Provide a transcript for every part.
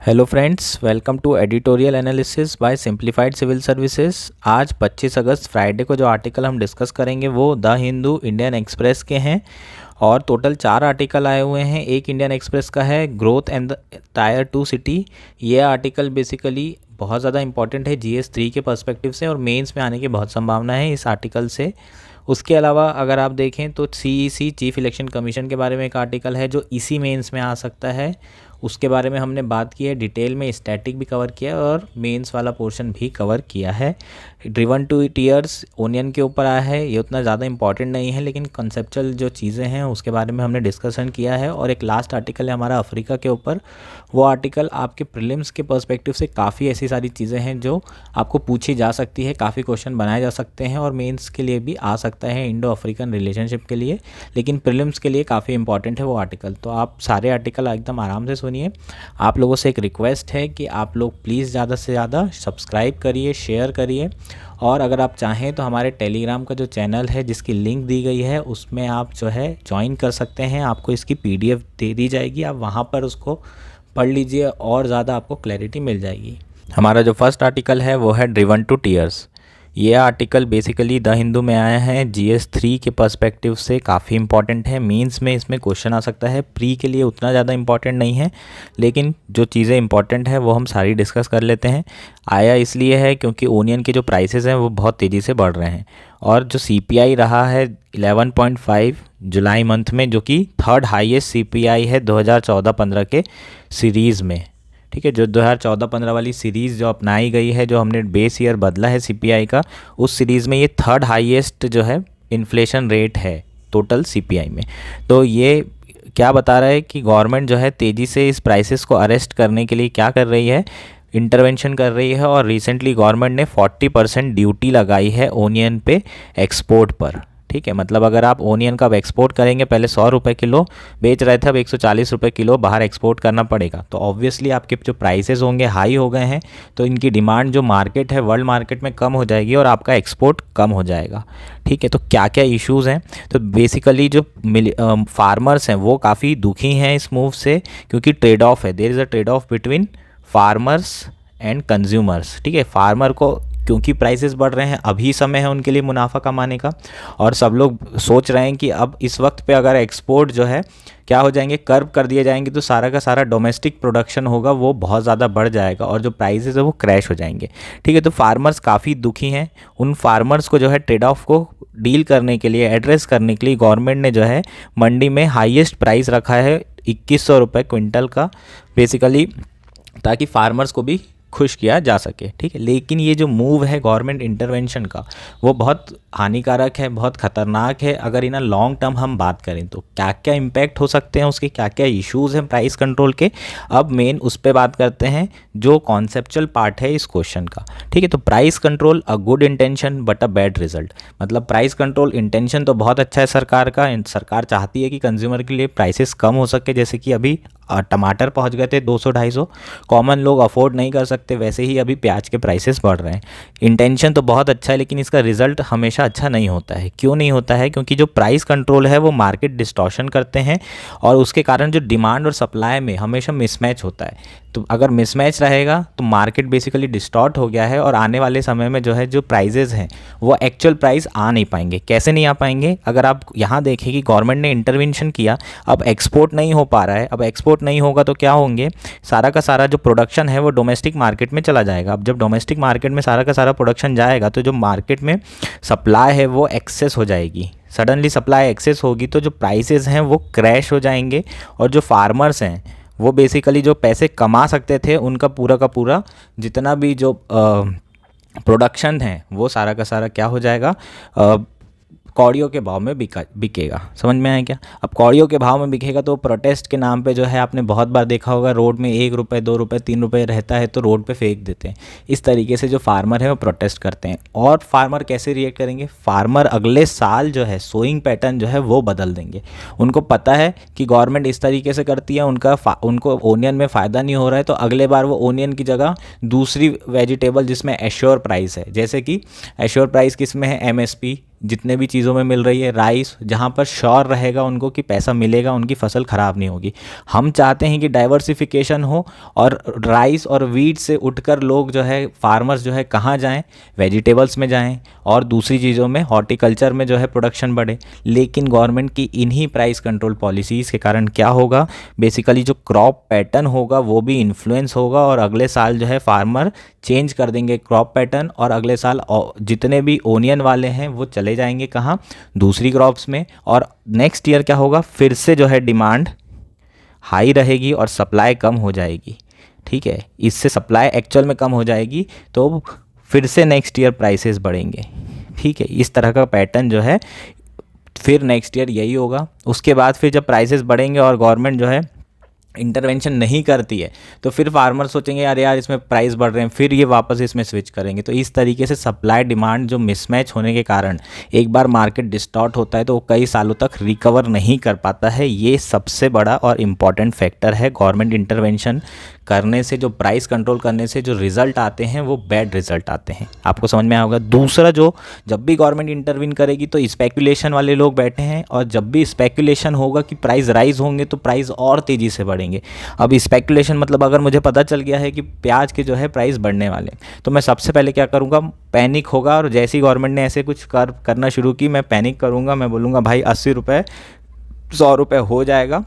Hello friends, welcome to editorial analysis by simplified civil services. आज 25 अगस्त Friday को जो article हम डिस्कस करेंगे वो द हिंदू, इंडियन एक्सप्रेस के हैं और टोटल 4 आर्टिकल आए हुए हैं। एक इंडियन एक्सप्रेस का है growth and the tyre 2 city. ये आर्टिकल बेसिकली बहुत ज़्यादा इंपॉर्टेंट है GS 3 के पर्सपेक्टिव से और मेंस में आने की बहुत संभावना है इस आर्टिकल से। उसके अलावा अगर आप देखें तो CEC चीफ इलेक्शन कमीशन के बारे में एक आर्टिकल है जो इसी मेंस में आ सकता है। उसके बारे में हमने बात की है डिटेल में, स्टैटिक भी कवर किया है और मेंस वाला पोर्शन भी कवर किया है। ड्रिवन टू टीयर्स ओनियन के ऊपर आया है। ये उतना ज़्यादा इंपॉर्टेंट नहीं है लेकिन कंसेप्चुअल जो चीज़ें हैं उसके बारे में हमने डिस्कशन किया है। और एक लास्ट आर्टिकल है हमारा अफ्रीका के ऊपर। वो आर्टिकल आपके प्रीलिम्स के पर्सपेक्टिव से काफ़ी ऐसी सारी चीज़ें हैं जो आपको पूछी जा सकती है, काफ़ी क्वेश्चन बनाए जा सकते हैं और मेंस के लिए भी आ सकता है इंडो अफ्रीकन रिलेशनशिप के लिए, लेकिन प्रीलिम्स के लिए काफ़ी इंपॉर्टेंट है वो आर्टिकल। तो आप सारे आर्टिकल एकदम आराम से सुनिए। आप लोगों से एक रिक्वेस्ट है कि आप लोग प्लीज़ ज़्यादा से ज़्यादा सब्सक्राइब करिए, शेयर करिए और अगर आप चाहें तो हमारे टेलीग्राम का जो चैनल है जिसकी लिंक दी गई है उसमें आप जो है ज्वाइन कर सकते हैं। आपको इसकी PDF दे दी जाएगी, आप वहाँ पर उसको पढ़ लीजिए और ज़्यादा आपको क्लैरिटी मिल जाएगी। हमारा जो फर्स्ट आर्टिकल है वो है ड्रिवन टू टीयर्स। ये आर्टिकल बेसिकली द हिंदू में आया है। GS 3 के पर्सपेक्टिव से काफ़ी इंपॉर्टेंट है। मींस में इसमें क्वेश्चन आ सकता है, प्री के लिए उतना ज़्यादा इंपॉर्टेंट नहीं है लेकिन जो चीज़ें इंपॉर्टेंट है वो हम सारी डिस्कस कर लेते हैं। आया इसलिए है क्योंकि ओनियन के जो प्राइसेस हैं वो बहुत तेज़ी से बढ़ रहे हैं और जो CPI रहा है 11.5 जुलाई मंथ में, जो कि थर्ड हाईएस्ट CPI है 2014-15 के सीरीज़ में। ठीक है, जो 2014-15 वाली सीरीज़ जो अपनाई गई है, जो हमने बेस ईयर बदला है CPI का, उस सीरीज़ में ये थर्ड हाईएस्ट जो है इन्फ्लेशन रेट है टोटल CPI में। तो ये क्या बता रहा है कि गवर्नमेंट जो है तेज़ी से इस प्राइसेस को अरेस्ट करने के लिए क्या कर रही है, इंटरवेंशन कर रही है। और रिसेंटली गवर्नमेंट ने 40% ड्यूटी लगाई है ओनियन पे एक्सपोर्ट पर। ठीक है, मतलब अगर आप ओनियन का एक्सपोर्ट करेंगे, पहले 100 रुपये किलो बेच रहे थे, अब 140 रुपये किलो बाहर एक्सपोर्ट करना पड़ेगा। तो ऑब्वियसली आपके जो प्राइसेस होंगे हाई हो गए हैं, तो इनकी डिमांड जो मार्केट है वर्ल्ड मार्केट में कम हो जाएगी और आपका एक्सपोर्ट कम हो जाएगा। ठीक है, तो क्या क्या इश्यूज़ हैं? तो बेसिकली जो फार्मर्स हैं वो काफ़ी दुखी हैं इस मूव से, क्योंकि ट्रेड ऑफ है, there is a trade off between farmers and consumers. ठीक है, फार्मर को क्योंकि प्राइसेस बढ़ रहे हैं, अभी समय है उनके लिए मुनाफा कमाने का और सब लोग सोच रहे हैं कि अब इस वक्त पे अगर एक्सपोर्ट जो है क्या हो जाएंगे, कर्व कर दिए जाएंगे, तो सारा का सारा डोमेस्टिक प्रोडक्शन होगा वो बहुत ज़्यादा बढ़ जाएगा और जो प्राइसेस है वो क्रैश हो जाएंगे। ठीक है, तो फार्मर्स काफ़ी दुखी हैं। उन फार्मर्स को जो है ट्रेड ऑफ को डील करने के लिए, एड्रेस करने के लिए गवर्नमेंट ने जो है मंडी में हाईएस्ट प्राइस रखा है 2100 रुपये क्विंटल का, बेसिकली ताकि फार्मर्स को भी खुश किया जा सके। ठीक है, लेकिन ये जो मूव है गवर्नमेंट इंटरवेंशन का वो बहुत हानिकारक है, बहुत ख़तरनाक है। अगर इन लॉन्ग टर्म हम बात करें तो क्या क्या इम्पैक्ट हो सकते हैं उसके, क्या क्या इश्यूज़ हैं प्राइस कंट्रोल के, अब मेन उस पर बात करते हैं जो कॉन्सेप्चुअल पार्ट है इस क्वेश्चन का। ठीक है, तो price control a good intention but a bad result. मतलब प्राइस कंट्रोल इंटेंशन तो बहुत अच्छा है सरकार का, सरकार चाहती है कि कंज्यूमर के लिए प्राइसेस कम हो सके। जैसे कि अभी टमाटर पहुंच गए थे 200-250, कॉमन लोग अफोर्ड नहीं कर सकते, वैसे ही अभी प्याज के प्राइसेस बढ़ रहे हैं। इंटेंशन तो बहुत अच्छा है लेकिन इसका रिजल्ट हमेशा अच्छा नहीं होता है। क्यों नहीं होता है? क्योंकि जो प्राइस कंट्रोल है वो मार्केट डिस्टॉर्शन करते हैं और उसके कारण जो डिमांड और सप्लाई में हमेशा मिसमैच होता है। तो अगर मिसमैच रहेगा तो मार्केट बेसिकली डिस्टॉर्ट हो गया है और आने वाले समय में जो है जो प्राइजेज़ हैं वो एक्चुअल प्राइस आ नहीं पाएंगे। कैसे नहीं आ पाएंगे? अगर आप यहाँ देखें कि गवर्नमेंट ने इंटरवेंशन किया, अब एक्सपोर्ट नहीं हो पा रहा है, अब एक्सपोर्ट नहीं होगा तो क्या होंगे, सारा का सारा जो प्रोडक्शन है वो डोमेस्टिक मार्केट में चला जाएगा। अब जब डोमेस्टिक मार्केट में सारा का सारा प्रोडक्शन जाएगा तो जो मार्केट में सप्लाई है वो एक्सेस हो जाएगी। सडनली सप्लाई एक्सेस होगी तो जो प्राइसेस हैं वो क्रैश हो जाएंगे और जो फार्मर्स हैं वो बेसिकली जो पैसे कमा सकते थे उनका पूरा का पूरा जितना भी जो प्रोडक्शन है वो सारा का सारा क्या हो जाएगा, कौड़ियों के भाव में बिकेगा। समझ में आया क्या? अब कौड़ियों के भाव में बिकेगा तो प्रोटेस्ट के नाम पे जो है आपने बहुत बार देखा होगा, रोड में 1 रुपये 2 रुपये 3 रुपये रहता है तो रोड पे फेंक देते हैं। इस तरीके से जो फार्मर है वो प्रोटेस्ट करते हैं। और फार्मर कैसे रिएक्ट करेंगे? फार्मर अगले साल जो है सोइंग पैटर्न जो है वो बदल देंगे। उनको पता है कि गवर्नमेंट इस तरीके से करती है, उनको ओनियन में फ़ायदा नहीं हो रहा है, तो अगले बार वो ओनियन की जगह दूसरी वेजिटेबल जिसमें एश्योर प्राइस है, जैसे कि एश्योर प्राइस किस में है, MSP जितने भी चीज़ों चीज़ों में मिल रही है। राइस जहाँ पर श्योर रहेगा उनको कि पैसा मिलेगा, उनकी फसल ख़राब नहीं होगी। हम चाहते हैं कि डाइवर्सिफिकेशन हो और राइस और वीट से उठकर लोग जो है फार्मर्स जो है कहाँ जाएं, वेजिटेबल्स में जाएं और दूसरी चीज़ों में हॉर्टिकल्चर में जो है प्रोडक्शन बढ़े। लेकिन गवर्नमेंट की इन्हीं प्राइस कंट्रोल पॉलिसीज़ के कारण क्या होगा, बेसिकली जो क्रॉप पैटर्न होगा वो भी इन्फ्लुएंस होगा और अगले साल जो है फार्मर चेंज कर देंगे क्रॉप पैटर्न और अगले साल जितने भी ओनियन वाले हैं वो चले जाएंगे कहाँ, दूसरी क्रॉप्स में। और नेक्स्ट ईयर क्या होगा, फिर से जो है डिमांड हाई रहेगी और सप्लाई कम हो जाएगी। ठीक है, इससे सप्लाई एक्चुअल में कम हो जाएगी तो फिर से नेक्स्ट ईयर प्राइसेस बढ़ेंगे। ठीक है, इस तरह का पैटर्न जो है फिर नेक्स्ट ईयर यही होगा। उसके बाद फिर जब प्राइसेस बढ़ेंगे और गवर्नमेंट जो है इंटरवेंशन नहीं करती है तो फिर फार्मर सोचेंगे यार इसमें प्राइस बढ़ रहे हैं, फिर ये वापस इसमें स्विच करेंगे। तो इस तरीके से सप्लाई डिमांड जो मिसमैच होने के कारण एक बार मार्केट डिस्टॉर्ट होता है तो वो कई सालों तक रिकवर नहीं कर पाता है। ये सबसे बड़ा और इम्पॉर्टेंट फैक्टर है। गवर्नमेंट इंटरवेंशन करने से, जो प्राइस कंट्रोल करने से जो रिज़ल्ट आते हैं वो बैड रिज़ल्ट आते हैं। आपको समझ में आया होगा। दूसरा, जो जब भी गवर्नमेंट इंटरवीन करेगी तो स्पेकुलेशन वाले लोग बैठे हैं और जब भी स्पेकुलेशन होगा कि प्राइस राइज होंगे तो प्राइस और तेज़ी से बढ़ेंगे। अब स्पेकुलेशन मतलब अगर मुझे पता चल गया है कि प्याज के जो है प्राइस बढ़ने वाले तो मैं सबसे पहले क्या करूँगा, पैनिक होगा। और जैसे ही गवर्नमेंट ने ऐसे कुछ करना शुरू की, मैं पैनिक करूँगा, मैं बोलूँगा भाई 80 रुपये 100 रुपये हो जाएगा।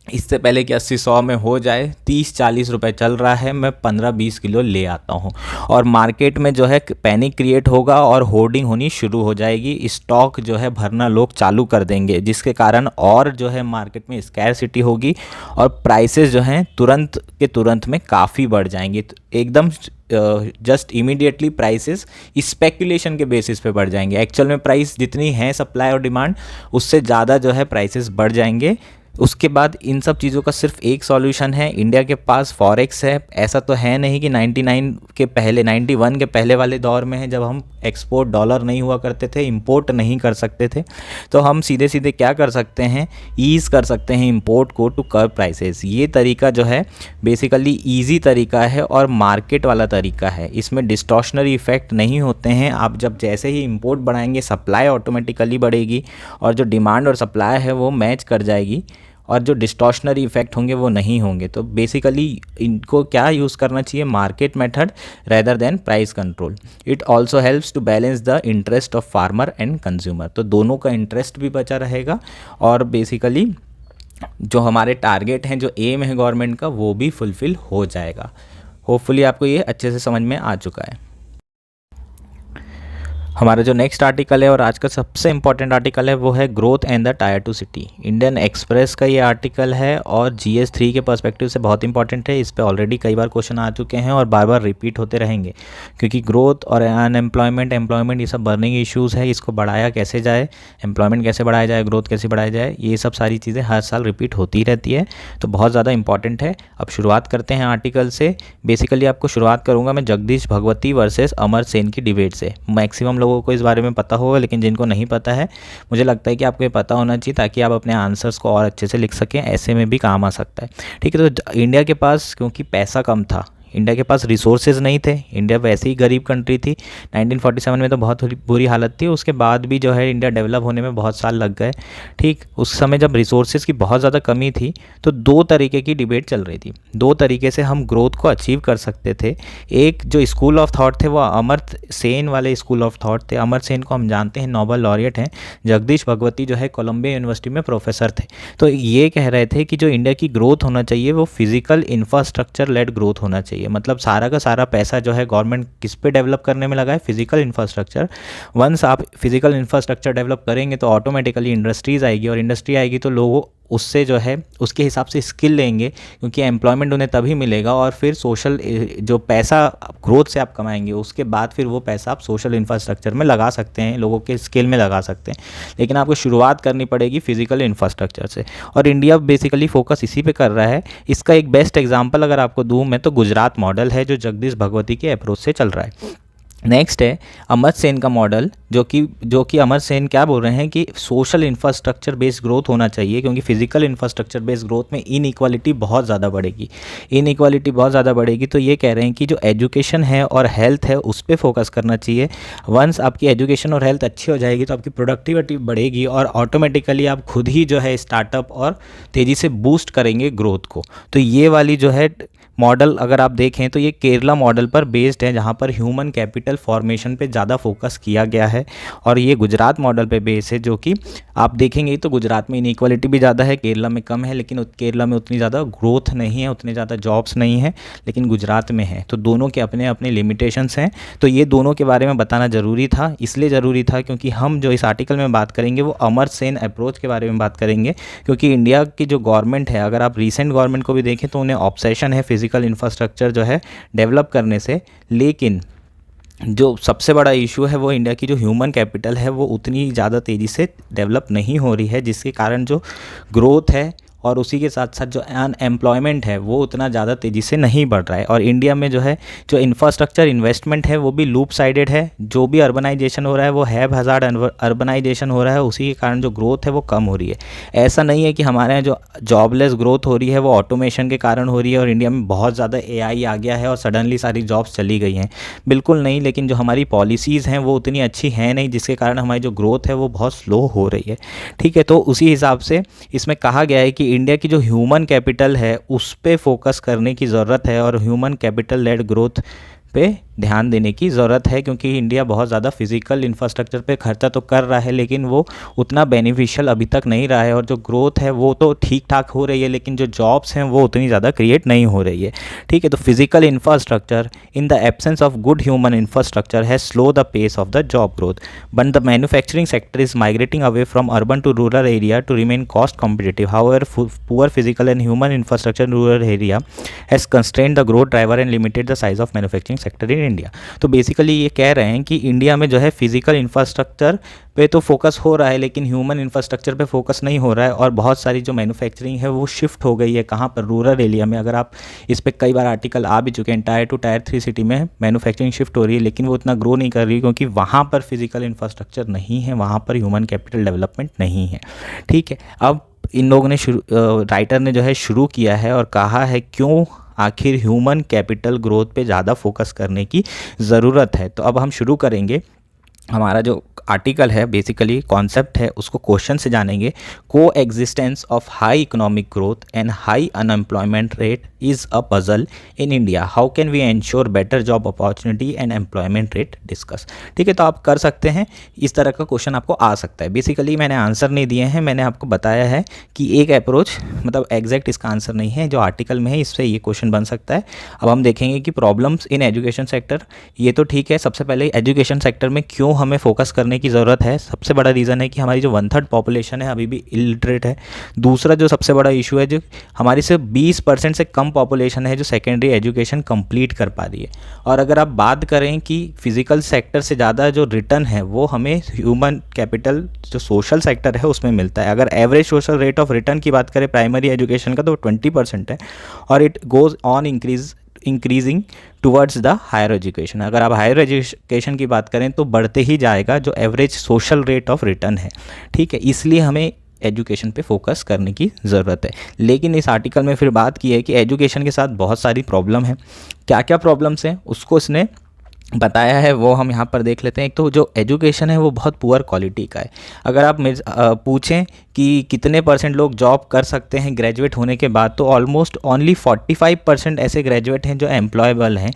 इससे पहले कि 80-100 में हो जाए, 30-40 रुपए चल रहा है, मैं 15-20 किलो ले आता हूँ। और मार्केट में जो है पैनिक क्रिएट होगा और होर्डिंग होनी शुरू हो जाएगी। स्टॉक जो है भरना लोग चालू कर देंगे, जिसके कारण और जो है मार्केट में स्कैरसिटी होगी और प्राइसेस जो हैं तुरंत के तुरंत में काफ़ी बढ़ जाएंगी। तो एकदम जस्ट इमीडिएटली प्राइसेस स्पेकुलेशन के बेसिस पे बढ़ जाएंगे। एक्चुअल में प्राइस जितनी है सप्लाई और डिमांड उससे ज़्यादा जो है प्राइसेस बढ़ जाएंगे। उसके बाद इन सब चीज़ों का सिर्फ एक सॉल्यूशन है, इंडिया के पास फॉरेक्स है। ऐसा तो है नहीं कि 91 के पहले वाले दौर में है जब हम एक्सपोर्ट डॉलर नहीं हुआ करते थे, इंपोर्ट नहीं कर सकते थे, तो हम सीधे सीधे क्या कर सकते हैं, ईज़ कर सकते हैं इंपोर्ट को टू कर्व प्राइसेस। ये तरीका जो है बेसिकली ईजी तरीका है और मार्केट वाला तरीका है। इसमें डिस्टॉर्शनरी इफेक्ट नहीं होते हैं। आप जब जैसे ही इंपोर्ट बढ़ाएंगे सप्लाई ऑटोमेटिकली बढ़ेगी और जो डिमांड और सप्लाई है वो मैच कर जाएगी और जो डिस्टॉर्शनरी इफेक्ट होंगे वो नहीं होंगे। तो बेसिकली इनको क्या यूज़ करना चाहिए, market method rather than price control. It also helps to balance the interest of farmer and consumer. तो दोनों का इंटरेस्ट भी बचा रहेगा और बेसिकली जो हमारे टारगेट हैं, जो एम है गवर्नमेंट का, वो भी फुलफिल हो जाएगा। होपफुली आपको ये अच्छे से समझ में आ चुका है। हमारा जो नेक्स्ट आर्टिकल है और आज का सबसे इम्पॉर्टेंट आर्टिकल है वो है growth and the tier two city. Indian express का ये आर्टिकल है और GS3 के पर्सपेक्टिव से बहुत इंपॉर्टेंट है। इस पे ऑलरेडी कई बार क्वेश्चन आ चुके हैं और बार बार रिपीट होते रहेंगे, क्योंकि ग्रोथ और अनएम्प्लॉयमेंट, एम्प्लॉयमेंट, ये सब बर्निंग इश्यूज़ है। इसको बढ़ाया कैसे जाए, एम्प्लॉयमेंट कैसे बढ़ाया जाए, ग्रोथ कैसे बढ़ाया जाए, ये सब सारी चीज़ें हर साल रिपीट होती रहती है, तो बहुत ज़्यादा इंपॉर्टेंट है। अब शुरुआत करते हैं आर्टिकल से। बेसिकली आपको शुरुआत करूँगा मैं जगदीश भगवती वर्सेस अमर सेन की डिबेट से। मैक्सिमम लोगों को इस बारे में पता होगा, लेकिन जिनको नहीं पता है मुझे लगता है कि आपको ये पता होना चाहिए ताकि आप अपने आंसर्स को और अच्छे से लिख सकें, ऐसे में भी काम आ सकता है। ठीक है, तो इंडिया के पास क्योंकि पैसा कम था, इंडिया के पास रिसोर्सेज नहीं थे, इंडिया वैसे ही गरीब कंट्री थी। 1947 में तो बहुत बुरी हालत थी, उसके बाद भी जो है इंडिया डेवलप होने में बहुत साल लग गए। ठीक, उस समय जब रिसोर्सेज की बहुत ज़्यादा कमी थी तो दो तरीके की डिबेट चल रही थी। दो तरीके से हम ग्रोथ को अचीव कर सकते थे। एक जो स्कूल ऑफ थॉट थे वो अमर्त्य सेन वाले स्कूल ऑफ थॉट थे। अमर्त्य सेन को हम जानते हैं नोबेल लॉरिएट हैं। जगदीश भगवती जो है कोलंबिया यूनिवर्सिटी में प्रोफेसर थे। तो ये कह रहे थे कि जो इंडिया की ग्रोथ होना चाहिए वो फिजिकल इंफ्रास्ट्रक्चर लेड ग्रोथ होना चाहिए। मतलब सारा का सारा पैसा जो है गवर्नमेंट किस पे डेवलप करने में लगा है, फिजिकल इंफ्रास्ट्रक्चर। वंस आप फिजिकल इंफ्रास्ट्रक्चर डेवलप करेंगे तो ऑटोमेटिकली इंडस्ट्रीज़ आएगी और इंडस्ट्री आएगी तो लोगों उससे जो है उसके हिसाब से स्किल लेंगे, क्योंकि एम्प्लॉयमेंट उन्हें तभी मिलेगा। और फिर सोशल जो पैसा ग्रोथ से आप कमाएंगे उसके बाद फिर वो पैसा आप सोशल इंफ्रास्ट्रक्चर में लगा सकते हैं, लोगों के स्किल में लगा सकते हैं, लेकिन आपको शुरुआत करनी पड़ेगी फिजिकल इंफ्रास्ट्रक्चर से। और इंडिया बेसिकली फोकस इसी पे कर रहा है। इसका एक बेस्ट एग्जाम्पल अगर आपको दूँ मैं तो गुजरात मॉडल है जो जगदीश भगवती के अप्रोच से चल रहा है। नेक्स्ट है अमर्त्य सेन का मॉडल, जो कि अमर्त्य सेन क्या बोल रहे हैं कि सोशल इंफ्रास्ट्रक्चर बेस्ड ग्रोथ होना चाहिए, क्योंकि फिजिकल इंफ्रास्ट्रक्चर बेस्ड ग्रोथ में इनइक्वालिटी बहुत ज़्यादा बढ़ेगी। तो ये कह रहे हैं कि जो एजुकेशन है और हेल्थ है उस पर फोकस करना चाहिए। वंस आपकी एजुकेशन और हेल्थ अच्छी हो जाएगी तो आपकी प्रोडक्टिविटी बढ़ेगी और ऑटोमेटिकली आप खुद ही जो है स्टार्टअप और तेज़ी से बूस्ट करेंगे ग्रोथ को। तो ये वाली जो है मॉडल अगर आप देखें तो ये केरला मॉडल पर बेस्ड है, जहाँ पर ह्यूमन कैपिटल फॉर्मेशन पे ज़्यादा फोकस किया गया है। और ये गुजरात मॉडल पे बेस है, जो कि आप देखेंगे तो गुजरात में इनइक्वालिटी भी ज़्यादा है, केरला में कम है, लेकिन केरला में उतनी ज़्यादा ग्रोथ नहीं है, उतने ज़्यादा जॉब्स नहीं है, लेकिन गुजरात में है। तो दोनों के अपने अपने लिमिटेशंस हैं। तो ये दोनों के बारे में बताना ज़रूरी था, इसलिए ज़रूरी था क्योंकि हम जो इस आर्टिकल में बात करेंगे वो अमर्त्य सेन अप्रोच के बारे में बात करेंगे। क्योंकि इंडिया की जो गवर्नमेंट है, अगर आप रिसेंट गवर्नमेंट को भी देखें तो उन्हें ऑब्सेशन है फिजिकल इंफ्रास्ट्रक्चर जो है डेवलप करने से, लेकिन जो सबसे बड़ा इशू है वो इंडिया की जो ह्यूमन कैपिटल है वो उतनी ज़्यादा तेज़ी से डेवलप नहीं हो रही है, जिसके कारण जो ग्रोथ है और उसी के साथ साथ जो अनएम्प्लॉयमेंट है वो उतना ज़्यादा तेज़ी से नहीं बढ़ रहा है। और इंडिया में जो है जो इंफ्रास्ट्रक्चर इन्वेस्टमेंट है वो भी लूप साइडेड है। जो भी अर्बनाइजेशन हो रहा है वो हैव हज़ार्ड अर्बनाइजेशन हो रहा है, उसी के कारण जो ग्रोथ है वो कम हो रही है। ऐसा नहीं है कि हमारे यहाँ जो जॉबलेस ग्रोथ हो रही है वो ऑटोमेशन के कारण हो रही है और इंडिया में बहुत ज़्यादा AI आ गया है और सडनली सारी जॉब्स चली गई हैं, बिल्कुल नहीं। लेकिन जो हमारी पॉलिसीज़ हैं वो उतनी अच्छी हैं नहीं, जिसके कारण हमारी जो ग्रोथ है वो बहुत स्लो हो रही है। ठीक है, तो उसी हिसाब से इसमें कहा गया है कि इंडिया की जो ह्यूमन कैपिटल है उस पे फोकस करने की ज़रूरत है और ह्यूमन कैपिटल लेड ग्रोथ पे ध्यान देने की ज़रूरत है। क्योंकि इंडिया बहुत ज़्यादा फिजिकल इंफ्रास्ट्रक्चर पे खर्चा तो कर रहा है, लेकिन वो उतना बेनिफिशियल अभी तक नहीं रहा है। और जो ग्रोथ है वो तो ठीक ठाक हो रही है, लेकिन जो जॉब्स हैं वो उतनी ज़्यादा क्रिएट नहीं हो रही है। ठीक है, तो physical infrastructure in the absence of good human infrastructure has slow the pace of the job growth, but the manufacturing sector is migrating away from urban to rural area to remain cost competitive. However poor physical and human infrastructure in rural area has constrained the growth driver and limited the size of manufacturing sector in India. तो basically ये कह रहे हैं कि India में जो है physical infrastructure पे तो फोकस हो रहा है, लेकिन ह्यूमन इंफ्रास्ट्रक्चर पे फोकस नहीं हो रहा है। और बहुत सारी जो मैन्युफैक्चरिंग है वो शिफ्ट हो गई है कहाँ पर, रूरल एरिया में। अगर आप इस पर कई बार आर्टिकल आ भी चुके हैं, टायर 2 टायर 3 सिटी में मैन्युफैक्चरिंग शिफ्ट हो रही है, लेकिन वो इतना ग्रो नहीं कर रही क्योंकि वहाँ पर फिजिकल इंफ्रास्ट्रक्चर नहीं है, वहाँ पर ह्यूमन कैपिटल डेवलपमेंट नहीं है। ठीक है, अब इन लोगों ने राइटर ने जो है शुरू किया है और कहा है क्यों आखिर ह्यूमन कैपिटल ग्रोथ पे ज़्यादा फोकस करने की ज़रूरत है। तो अब हम शुरू करेंगे। हमारा जो आर्टिकल है बेसिकली कॉन्सेप्ट है उसको क्वेश्चन से जानेंगे। Coexistence of high economic growth and high unemployment rate is a puzzle in India, how can we ensure better job opportunity and employment rate discuss. ठीक है, तो आप कर सकते हैं, इस तरह का क्वेश्चन आपको आ सकता है। बेसिकली मैंने आंसर नहीं दिए हैं, मैंने आपको बताया है कि एक अप्रोच, मतलब एग्जैक्ट इसका आंसर नहीं है, जो आर्टिकल में है इससे ये क्वेश्चन बन सकता है। अब हम देखेंगे कि प्रॉब्लम्स इन एजुकेशन सेक्टर, ये तो ठीक है। सबसे पहले एजुकेशन सेक्टर में क्यों हमें फोकस करने की ज़रूरत है। सबसे बड़ा रीज़न है कि हमारी जो 1/3 पॉपुलेशन है अभी भी इलिटरेट है। दूसरा जो सबसे बड़ा इशू है, जो हमारी सिर्फ 20% से कम पॉपुलेशन है जो सेकेंडरी एजुकेशन कंप्लीट कर पा रही है। और अगर आप बात करें कि फिजिकल सेक्टर से ज़्यादा जो रिटर्न है वो हमें ह्यूमन कैपिटल जो सोशल सेक्टर है उसमें मिलता है। अगर average social rate of return की बात करें प्राइमरी एजुकेशन का तो 20% है और it goes on increasing towards the higher education. अगर आप हायर एजुकेशन की बात करें तो बढ़ते ही जाएगा जो average social rate of return है। ठीक है, इसलिए हमें एजुकेशन पे फोकस करने की ज़रूरत है। लेकिन इस आर्टिकल में फिर बात की है कि एजुकेशन के साथ बहुत सारी प्रॉब्लम है। क्या क्या प्रॉब्लम्स हैं उसको इसने बताया है, वो हम यहाँ पर देख लेते हैं। एक तो जो एजुकेशन है वो बहुत पुअर क्वालिटी का है। अगर आप पूछें कि कितने % लोग जॉब कर सकते हैं ग्रेजुएट होने के बाद, तो ऑलमोस्ट ओनली 45% ऐसे ग्रेजुएट हैं जो एम्प्लॉयबल हैं,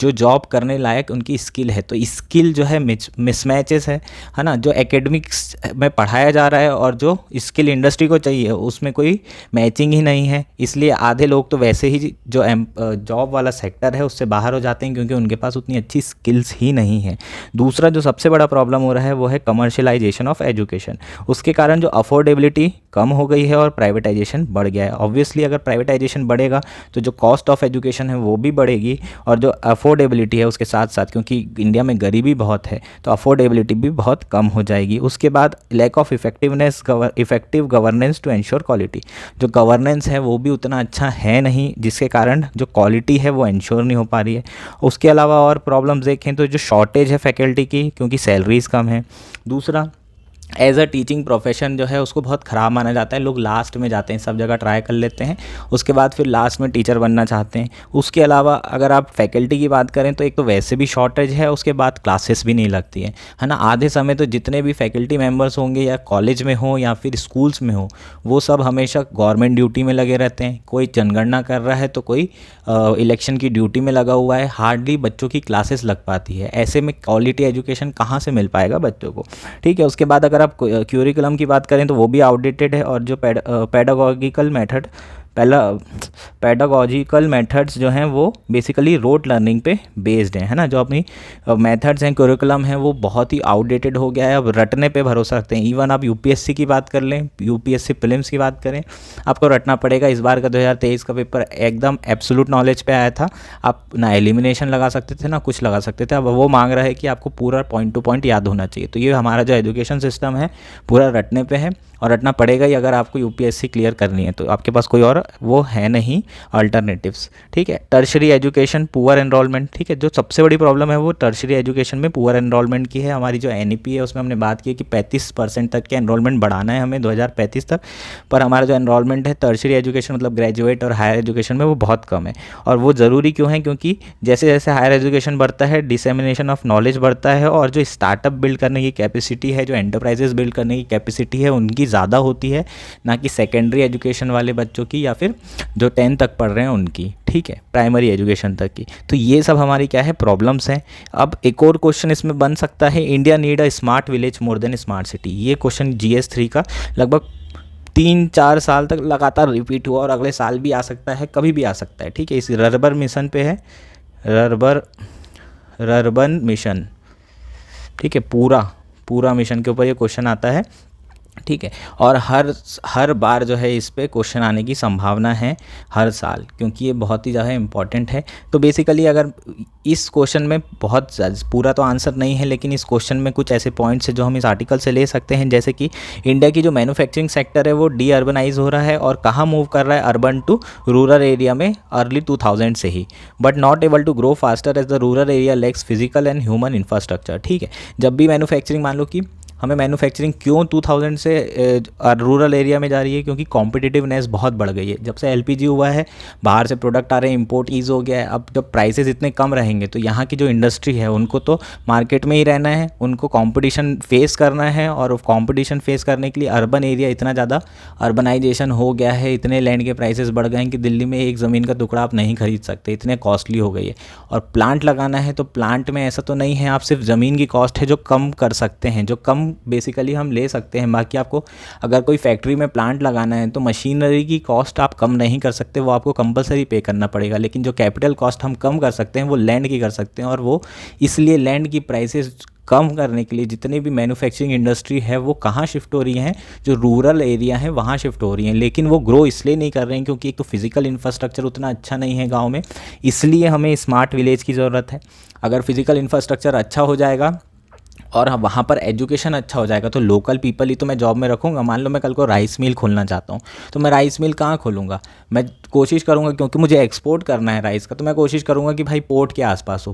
जो जॉब करने लायक उनकी स्किल है। तो स्किल जो है मिसमैचेस है ना, जो एकेडमिक्स में पढ़ाया जा रहा है और जो स्किल इंडस्ट्री को चाहिए उसमें कोई मैचिंग ही नहीं है। इसलिए आधे लोग तो वैसे ही जो जॉब वाला सेक्टर है उससे बाहर हो जाते हैं क्योंकि उनके पास उतनी अच्छी स्किल्स ही नहीं है। दूसरा जो सबसे बड़ा प्रॉब्लम हो रहा है वो है कमर्शियलाइजेशन ऑफ एजुकेशन। उसके कारण जो अफोर्डेबिलिटी कम हो गई है और प्राइवेटाइजेशन बढ़ गया है। ऑब्वियसली अगर प्राइवेटाइजेशन बढ़ेगा तो जो कॉस्ट ऑफ एजुकेशन है वो भी बढ़ेगी और जो अफोर्डेबिलिटी है उसके साथ साथ, क्योंकि इंडिया में गरीबी बहुत है तो अफोर्डेबिलिटी भी बहुत कम हो जाएगी। उसके बाद lack of effective governance to ensure quality, जो गवर्नेंस है वो भी उतना अच्छा है नहीं, जिसके कारण जो क्वालिटी है वो एंश्योर नहीं हो पा रही है। उसके अलावा और प्रॉब्लम्स देखें तो जो शॉर्टेज है फैकल्टी की, क्योंकि सैलरीज़ कम है। दूसरा, एज अ टीचिंग प्रोफेशन जो है उसको बहुत ख़राब माना जाता है, लोग लास्ट में जाते हैं, सब जगह ट्राई कर लेते हैं, उसके बाद फिर लास्ट में टीचर बनना चाहते हैं। उसके अलावा अगर आप फैकल्टी की बात करें तो एक तो वैसे भी शॉर्टेज है, उसके बाद क्लासेस भी नहीं लगती है ना। आधे समय तो जितने भी फैकल्टी मेंबर्स होंगे या कॉलेज में हो या फिर स्कूल्स में हो, वो सब हमेशा गवर्नमेंट ड्यूटी में लगे रहते हैं, कोई जनगणना कर रहा है तो कोई इलेक्शन की ड्यूटी में लगा हुआ है, हार्डली बच्चों की क्लासेस लग पाती है। ऐसे में क्वालिटी एजुकेशन कहाँ से मिल पाएगा बच्चों को, ठीक है। उसके बाद अगर आप क्यूरिकुलम की बात करें तो वो भी आउटडेटेड है, और जो पेडागॉजिकल मेथड्स जो हैं वो बेसिकली रोट लर्निंग पे बेस्ड है ना। जो अपनी मेथड्स हैं, क्यूरिकुलम है, वो बहुत ही आउटडेटेड हो गया है, अब रटने पे भरोसा रखते हैं। इवन आप यूपीएससी की बात कर लें, यूपीएससी प्रीलिम्स की बात करें, आपको रटना पड़ेगा। इस बार का 2023 का पेपर एकदम एब्सोल्यूट नॉलेज पे आया था, आप ना एलिमिनेशन लगा सकते थे ना कुछ लगा सकते थे। अब वो मांग रहा है कि आपको पूरा पॉइंट टू पॉइंट याद होना चाहिए। तो ये हमारा जो एजुकेशन सिस्टम है पूरा रटने पे है, और रटना पड़ेगा ही अगर आपको यूपीएससी क्लियर करनी है, तो आपके पास कोई और वो है नहीं अल्टरनेटिव्स, ठीक है। टर्शरी एजुकेशन पुअर एनरोलमेंट, ठीक है, जो सबसे बड़ी प्रॉब्लम है वो टर्शरी एजुकेशन में पुअर एनरोलमेंट की है। हमारी जो एनईपी है उसमें हमने बात की कि 35% तक के एनरोलमेंट बढ़ाना है हमें 2035 तक, पर हमारा जो एनरोलमेंट है टर्शरी एजुकेशन मतलब ग्रेजुएट और हायर एजुकेशन में वो बहुत कम है। और वो ज़रूरी क्यों है, क्योंकि जैसे जैसे हायर एजुकेशन बढ़ता है डिसेमिनेशन ऑफ नॉलेज बढ़ता है, और जो स्टार्टअप बिल्ड करने की कैपेसिटी है, जो एंटरप्राइजेस बिल्ड करने की कैपेसिटी है उनकी ज़्यादा होती है, ना कि सेकेंडरी एजुकेशन वाले बच्चों की या फिर जो 10 तक पढ़ रहे हैं उनकी, ठीक है, प्राइमरी एजुकेशन तक की। तो ये सब हमारी क्या है प्रॉब्लम्स हैं। अब एक और क्वेश्चन इसमें बन सकता है, India need a smart village more than smart city. ये क्वेश्चन GS 3 का लगभग 3-4 साल तक लगातार रिपीट हुआ, और अगले साल भी आ सकता है, कभी भी आ सकता है, ठीक है। इस रर्बन मिशन पे है, रर्बन मिशन, ठीक है, पूरा मिशन के ऊपर ये क्वेश्चन आता है, ठीक है। और हर बार जो है इस पे क्वेश्चन आने की संभावना है हर साल, क्योंकि ये बहुत ही ज़्यादा इंपॉर्टेंट है। तो बेसिकली अगर इस क्वेश्चन में बहुत पूरा तो आंसर नहीं है, लेकिन इस क्वेश्चन में कुछ ऐसे पॉइंट्स हैं जो हम इस आर्टिकल से ले सकते हैं, जैसे कि इंडिया की जो मैन्युफैक्चरिंग सेक्टर है वो डी अर्बनाइज हो रहा है और कहाँ मूव कर रहा है, अर्बन टू रूरल एरिया में अर्ली 2000 से ही, but not able to grow faster as the rural area lacks physical and human infrastructure, ठीक है। जब भी मैन्युफैक्चरिंग, मान लो कि हमें मैन्युफैक्चरिंग क्यों 2000 से रूरल एरिया में जा रही है, क्योंकि कॉम्पिटिटिवनेस बहुत बढ़ गई है। जब से एलपीजी हुआ है, बाहर से प्रोडक्ट आ रहे हैं, इंपोर्ट ईज हो गया है। अब जब प्राइसेस इतने कम रहेंगे तो यहाँ की जो इंडस्ट्री है उनको तो मार्केट में ही रहना है, उनको कंपटीशन फेस करना है, और कंपटीशन फेस करने के लिए अर्बन एरिया इतना ज़्यादा अर्बनाइजेशन हो गया है, इतने लैंड के प्राइसेस बढ़ गए हैं कि दिल्ली में एक ज़मीन का टुकड़ा आप नहीं खरीद सकते, इतने कॉस्टली हो गई है। और प्लांट लगाना है तो प्लांट में ऐसा तो नहीं है आप सिर्फ ज़मीन की कॉस्ट है जो कम कर सकते हैं, जो कम बेसिकली हम ले सकते हैं। बाकी आपको अगर कोई फैक्ट्री में प्लांट लगाना है तो मशीनरी की कॉस्ट आप कम नहीं कर सकते, वो आपको कंपलसरी पे करना पड़ेगा। लेकिन जो कैपिटल कॉस्ट हम कम कर सकते हैं वो लैंड की कर सकते हैं, और वो इसलिए लैंड की प्राइसेस कम करने के लिए जितनी भी मैन्युफैक्चरिंग इंडस्ट्री है वो कहाँ शिफ्ट हो रही हैं, जो रूरल एरिया है वहाँ शिफ्ट हो रही हैं। लेकिन वो ग्रो इसलिए नहीं कर रहे हैं क्योंकि एक तो फिजिकल इंफ्रास्ट्रक्चर उतना अच्छा नहीं है गाँव में, इसलिए हमें स्मार्ट विलेज की ज़रूरत है। अगर फिजिकल इंफ्रास्ट्रक्चर अच्छा हो जाएगा और वहाँ पर एजुकेशन अच्छा हो जाएगा तो लोकल पीपल ही तो मैं जॉब में रखूँगा। मान लो मैं कल को राइस मिल खोलना चाहता हूँ, तो मैं राइस मिल कहाँ खोलूँगा, मैं कोशिश करूँगा, क्योंकि मुझे एक्सपोर्ट करना है राइस का, तो मैं कोशिश करूँगा कि भाई पोर्ट के आसपास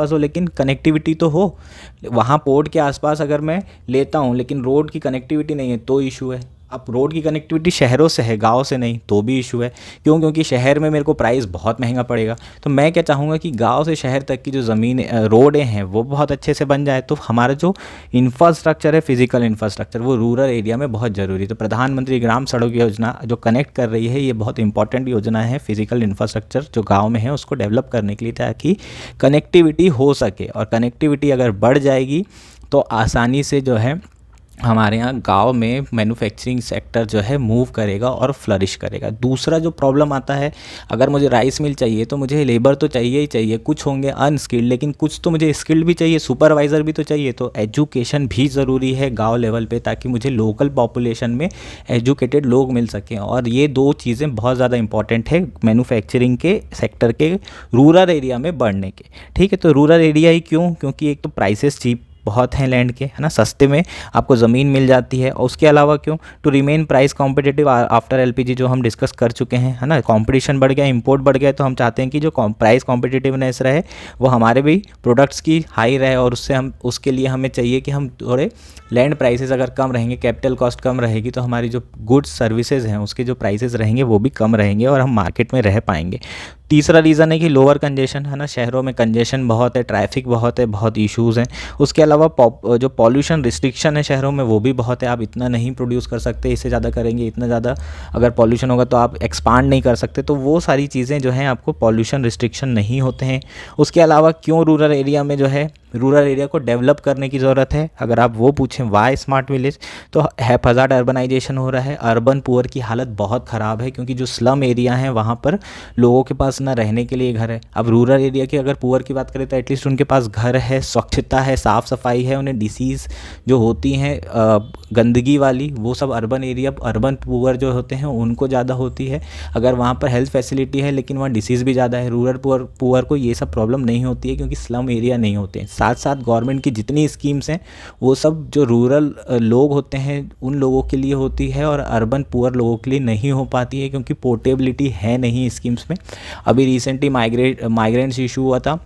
हो, लेकिन कनेक्टिविटी तो हो। वहाँ पोर्ट के आसपास अगर मैं लेता हूँ लेकिन रोड की कनेक्टिविटी नहीं है तो इशू है। अब रोड की कनेक्टिविटी शहरों से है, गांव से नहीं, तो भी इशू है। क्यों? क्योंकि शहर में मेरे को प्राइस बहुत महंगा पड़ेगा। तो मैं क्या चाहूँगा कि गांव से शहर तक की जो ज़मीन रोडें हैं वो बहुत अच्छे से बन जाए, तो हमारा जो इंफ्रास्ट्रक्चर है, फिजिकल इंफ्रास्ट्रक्चर, वो रूरल एरिया में बहुत ज़रूरी है। तो प्रधानमंत्री ग्राम सड़क योजना जो कनेक्ट कर रही है, ये बहुत इंपॉर्टेंट योजना है फिजिकल इंफ्रास्ट्रक्चर जो गाँव में है उसको डेवलप करने के लिए, ताकि कनेक्टिविटी हो सके। और कनेक्टिविटी अगर बढ़ जाएगी तो आसानी से जो है हमारे यहाँ गांव में मैन्युफैक्चरिंग सेक्टर जो है मूव करेगा और फ्लरिश करेगा। दूसरा जो प्रॉब्लम आता है, अगर मुझे राइस मिल चाहिए तो मुझे लेबर तो चाहिए ही चाहिए, कुछ होंगे अनस्किल्ड लेकिन कुछ तो मुझे स्किल्ड भी चाहिए, सुपरवाइज़र भी तो चाहिए। तो एजुकेशन भी ज़रूरी है गांव लेवल पे, ताकि मुझे लोकल पॉपुलेशन में एजुकेटेड लोग मिल सकें। और ये दो चीज़ें बहुत ज़्यादा इंपॉर्टेंट है मैन्युफैक्चरिंग के सेक्टर के रूरल एरिया में बढ़ने के। ठीक है, तो रूरल एरिया ही क्यों? क्योंकि एक तो प्राइसेस चीप बहुत हैं लैंड के, है ना, सस्ते में आपको ज़मीन मिल जाती है। और उसके अलावा क्यों? To remain price competitive after LPG, जो हम डिस्कस कर चुके हैं, है ना, कंपटीशन बढ़ गया, इंपोर्ट बढ़ गया, तो हम चाहते हैं कि जो प्राइस कॉम्पिटिटिवनेस रहे वो हमारे भी प्रोडक्ट्स की हाई रहे। और उससे हम उसके लिए हमें चाहिए कि हम थोड़े लैंड प्राइसेस अगर कम रहेंगे, कैपिटल कॉस्ट कम रहेगी, तो हमारी जो गुड्स सर्विसेज हैं उसके जो प्राइसेस रहेंगे वो भी कम रहेंगे और हम मार्केट में रह पाएंगे। तीसरा रीज़न है कि लोअर कंजेशन, है ना, शहरों में कंजेशन बहुत है, ट्रैफिक बहुत है, बहुत इश्यूज़ हैं। उसके अलावा जो पॉल्यूशन रिस्ट्रिक्शन है शहरों में वो भी बहुत है, आप इतना नहीं प्रोड्यूस कर सकते, इससे ज़्यादा करेंगे, इतना ज़्यादा अगर पॉल्यूशन होगा तो आप एक्सपांड नहीं कर सकते। तो वो सारी चीज़ें जो हैं आपको पॉल्यूशन रिस्ट्रिक्शन नहीं होते हैं। उसके अलावा क्यों रूरल एरिया में जो है रूरल एरिया को डेवलप करने की ज़रूरत है, अगर आप वो पूछें वाई स्मार्ट विलेज, तो हैफाज़ार्ड अर्बनाइजेशन हो रहा है, अर्बन पुअर की हालत बहुत ख़राब है, क्योंकि जो स्लम एरिया हैं वहाँ पर लोगों के पास ना रहने के लिए घर है। अब रूरल एरिया की अगर पुअर की बात करें तो एटलीस्ट उनके पास घर है, स्वच्छता है, साफ़ सफाई है, उन्हें डिसीज़ जो होती हैं गंदगी वाली, वो सब अर्बन एरिया, अर्बन पुअर जो होते हैं उनको ज़्यादा होती है। अगर वहाँ पर हेल्थ फैसिलिटी है लेकिन वहाँ डिसीज़ भी ज़्यादा है, रूरल पुअर को ये सब प्रॉब्लम नहीं होती है, क्योंकि स्लम एरिया नहीं होते हैं। साथ साथ गवर्नमेंट की जितनी स्कीम्स हैं वो सब जो रूरल लोग होते हैं उन लोगों के लिए होती है, और अर्बन पुअर लोगों के लिए नहीं हो पाती है, क्योंकि पोर्टेबिलिटी है नहीं स्कीम्स में। अभी रिसेंटली माइग्रेंट्स इशू हुआ था,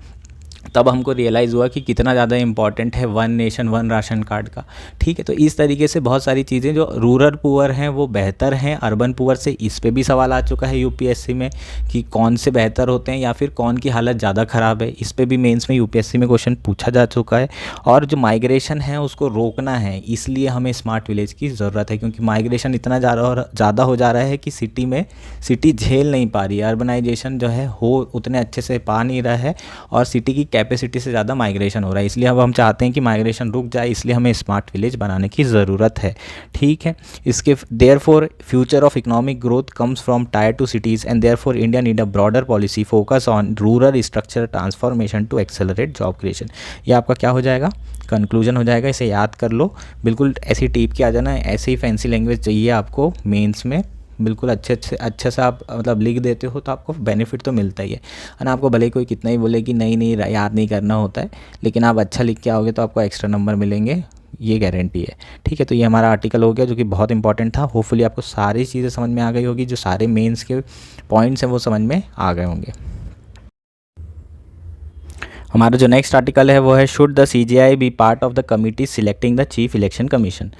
तब हमको रियलाइज़ हुआ कि कितना ज़्यादा इंपॉर्टेंट है one nation one ration card का। ठीक है, तो इस तरीके से बहुत सारी चीज़ें जो रूरल पुअर हैं वो बेहतर हैं अर्बन पुअर से। इस पे भी सवाल आ चुका है यूपीएससी में कि कौन से बेहतर होते हैं या फिर कौन की हालत ज़्यादा ख़राब है। इस पे भी मेंस में यूपीएससी में क्वेश्चन पूछा जा चुका है। और जो माइग्रेशन है उसको रोकना है, इसलिए हमें स्मार्ट विलेज की ज़रूरत है, क्योंकि माइग्रेशन इतना ज़्यादा हो जा रहा है कि सिटी झेल नहीं पा रही है, अर्बनाइजेशन जो है हो उतने अच्छे से पा नहीं रहा है, और सिटी की कैपेसिटी से ज़्यादा माइग्रेशन हो रहा है। इसलिए अब हम चाहते हैं कि माइग्रेशन रुक जाए, इसलिए हमें स्मार्ट विलेज बनाने की ज़रूरत है। ठीक है, इसके therefore future of economic growth comes from tier two cities, and therefore India need a broader policy focus on rural structure transformation to accelerate job creation. ये आपका क्या हो जाएगा? कंक्लूजन हो जाएगा। इसे याद कर लो, बिल्कुल ऐसी टिप के आ जाना, ऐसे ही फैंसी लैंग्वेज चाहिए आपको मेंस में, बिल्कुल अच्छे से आप मतलब लिख देते हो तो आपको बेनिफिट तो मिलता ही है ना। आपको भले कोई कितना ही बोले कि नहीं याद नहीं करना होता है, लेकिन आप अच्छा लिख के आओगे तो आपको एक्स्ट्रा नंबर मिलेंगे, ये गारंटी है। ठीक है, तो ये हमारा आर्टिकल हो गया जो कि बहुत इंपॉर्टेंट था। होपफुली आपको सारी चीज़ें समझ में आ गई होगी, जो सारे मेंस के पॉइंट्स हैं वो समझ में आ गए होंगे। हमारा जो नेक्स्ट आर्टिकल है वो है should the CGI be part of the committee selecting the chief election commission.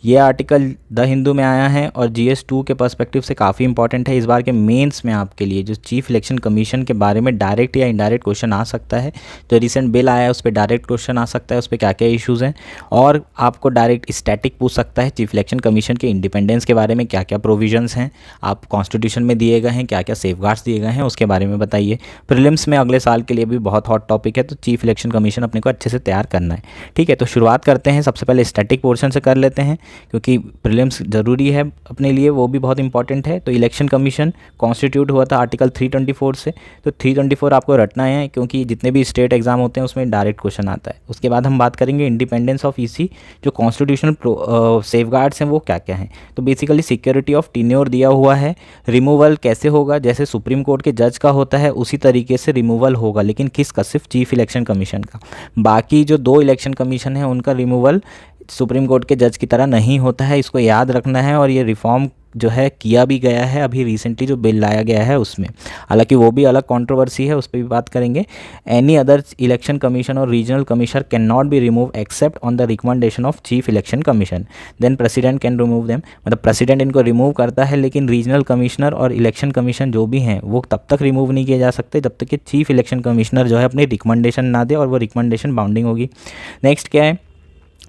ये आर्टिकल द हिंदू में आया है और GS2 के पर्सपेक्टिव से काफ़ी इंपॉर्टेंट है। इस बार के मेंस में आपके लिए जो चीफ इलेक्शन कमीशन के बारे में डायरेक्ट या इनडायरेक्ट क्वेश्चन आ सकता है। जो रिसेंट बिल आया है उस पर डायरेक्ट क्वेश्चन आ सकता है, उस पर क्या क्या इश्यूज़ हैं, और आपको डायरेक्ट स्टैटिक पूछ सकता है चीफ इलेक्शन कमीशन के इंडिपेंडेंस के बारे में, क्या क्या प्रोविजंस हैं आप कॉन्स्टिट्यूशन में दिए गए हैं, क्या क्या सेफगार्ड्स दिए गए हैं, उसके बारे में बताइए। प्रीलिम्स में अगले साल के लिए भी बहुत हॉट टॉपिक है, तो चीफ इलेक्शन कमीशन अपने को अच्छे से तैयार करना है। ठीक है, तो शुरुआत करते हैं। सबसे पहले स्टैटिक पोर्शन से कर लेते हैं, क्योंकि प्रीलिम्स ज़रूरी है अपने लिए, वो भी बहुत इंपॉर्टेंट है। तो इलेक्शन कमीशन कॉन्स्टिट्यूट हुआ था आर्टिकल 324 से, तो 324 आपको रटना है, क्योंकि जितने भी स्टेट एग्जाम होते हैं उसमें डायरेक्ट क्वेश्चन आता है। उसके बाद हम बात करेंगे इंडिपेंडेंस ऑफ EC, जो कॉन्स्टिट्यूशनल सेफगार्ड्स हैं वो क्या क्या हैं। तो बेसिकली सिक्योरिटी ऑफ टेन्योर दिया हुआ है, रिमूवल कैसे होगा, जैसे सुप्रीम कोर्ट के जज का होता है उसी तरीके से रिमूवल होगा, लेकिन किसका? सिर्फ चीफ इलेक्शन कमीशन का। बाकी जो 2 इलेक्शन कमीशन है उनका रिमूवल सुप्रीम कोर्ट के जज की तरह नहीं होता है, इसको याद रखना है। और ये रिफॉर्म जो है किया भी गया है अभी रिसेंटली जो बिल लाया गया है उसमें, हालांकि वो भी अलग कंट्रोवर्सी है, उस पर भी बात करेंगे। एनी अदर इलेक्शन कमीशन और regional commissioner can not be remove except on the recommendation of chief election commission, then president can remove them. मतलब प्रेसिडेंट इनको रिमूव करता है, लेकिन रीजनल कमिश्नर और इलेक्शन कमीशन जो भी हैं वो तब तक रिमूव नहीं किए जा सकते जब तक कि चीफ इलेक्शन कमिश्नर जो है अपनी रिकमेंडेशन ना दे, और वो रिकमेंडेशन बाउंडिंग होगी। नेक्स्ट क्या है?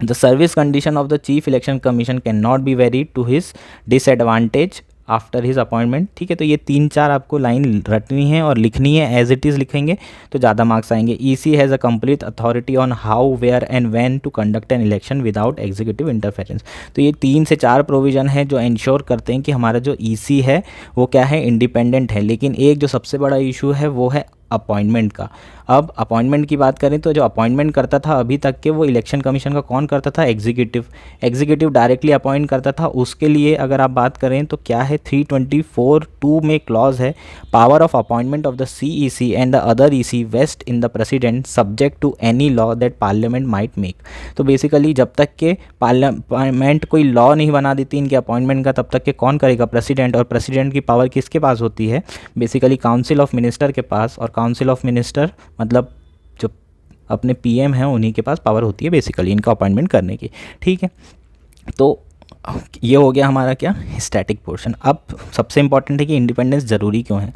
The service condition of the Chief Election Commission cannot be varied to his disadvantage after his appointment. ठीक है, तो ये 3-4 आपको लाइन रटनी है और लिखनी है, एज इट इज़ लिखेंगे तो ज़्यादा मार्क्स आएंगे। EC has a complete authority on how, where and when to conduct an election without executive interference. तो ये 3 से 4 प्रोविज़न है जो इंश्योर करते हैं कि हमारा जो ईसी है वो क्या है, इंडिपेंडेंट है। लेकिन एक जो सबसे बड़ा इशू है वो है अपॉइंटमेंट का। अब अपॉइंटमेंट की बात करें तो जो अपॉइंटमेंट करता था अभी तक के, वो इलेक्शन कमीशन का कौन करता था, एग्जीक्यूटिव डायरेक्टली अपॉइंट करता था। उसके लिए अगर आप बात करें तो क्या है, 324(2) में क्लॉज है, power of appointment of the CEC and the other EC vest in the president subject to any law that parliament might make. तो बेसिकली जब तक के पार्लियामेंट कोई लॉ नहीं बना देती इनके अपॉइंटमेंट का, तब तक के कौन करेगा, प्रेसिडेंट। और प्रेसिडेंट की पावर किसके पास होती है, बेसिकली काउंसिल ऑफ मिनिस्टर के पास। और काउंसिल ऑफ मिनिस्टर मतलब जो अपने पीएम हैं उन्हीं के पास पावर होती है बेसिकली इनका अपॉइंटमेंट करने की। ठीक है, तो ये हो गया हमारा क्या, स्टैटिक पोर्शन। अब सबसे इंपॉर्टेंट है कि इंडिपेंडेंस ज़रूरी क्यों है।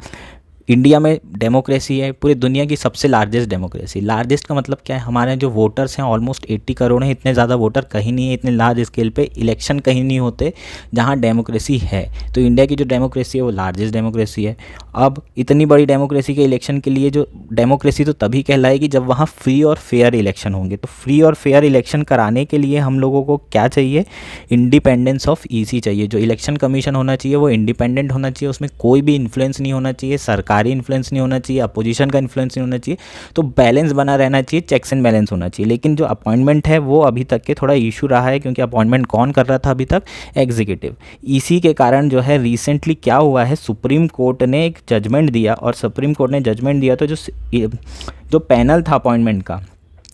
इंडिया में डेमोक्रेसी है, पूरी दुनिया की सबसे लार्जेस्ट डेमोक्रेसी। लार्जेस्ट का मतलब क्या है, हमारे जो वोटर्स हैं ऑलमोस्ट 80 करोड़ हैं। इतने ज़्यादा वोटर कहीं नहीं है, इतने लार्ज स्केल पे इलेक्शन कहीं नहीं होते जहाँ डेमोक्रेसी है। तो इंडिया की जो डेमोक्रेसी है वो लार्जेस्ट डेमोक्रेसी है। अब इतनी बड़ी डेमोक्रेसी के इलेक्शन के लिए, जो डेमोक्रेसी तो तभी कहलाएगी जब वहाँ फ्री और फेयर इलेक्शन होंगे। तो फ्री और फेयर इलेक्शन कराने के लिए हम लोगों को क्या चाहिए, इंडिपेंडेंस ऑफ ईसी चाहिए। जो इलेक्शन कमीशन होना चाहिए वो इंडिपेंडेंट होना चाहिए, उसमें कोई भी इन्फ्लुएंस नहीं होना चाहिए, सरकारी इन्फ्लुएंस नहीं होना चाहिए, अपोजिशन का इन्फ्लुएंस नहीं होना चाहिए। तो बैलेंस बना रहना चाहिए, चेक्स एंड बैलेंस होना चाहिए। लेकिन जो अपॉइंटमेंट है वो अभी तक के थोड़ा इशू रहा है, क्योंकि अपॉइंटमेंट कौन कर रहा था अभी तक, एग्जीक्यूटिव। इसी के कारण जो है रिसेंटली क्या हुआ है, सुप्रीम कोर्ट ने एक जजमेंट दिया। और सुप्रीम कोर्ट ने जजमेंट दिया तो जो पैनल था अपॉइंटमेंट का,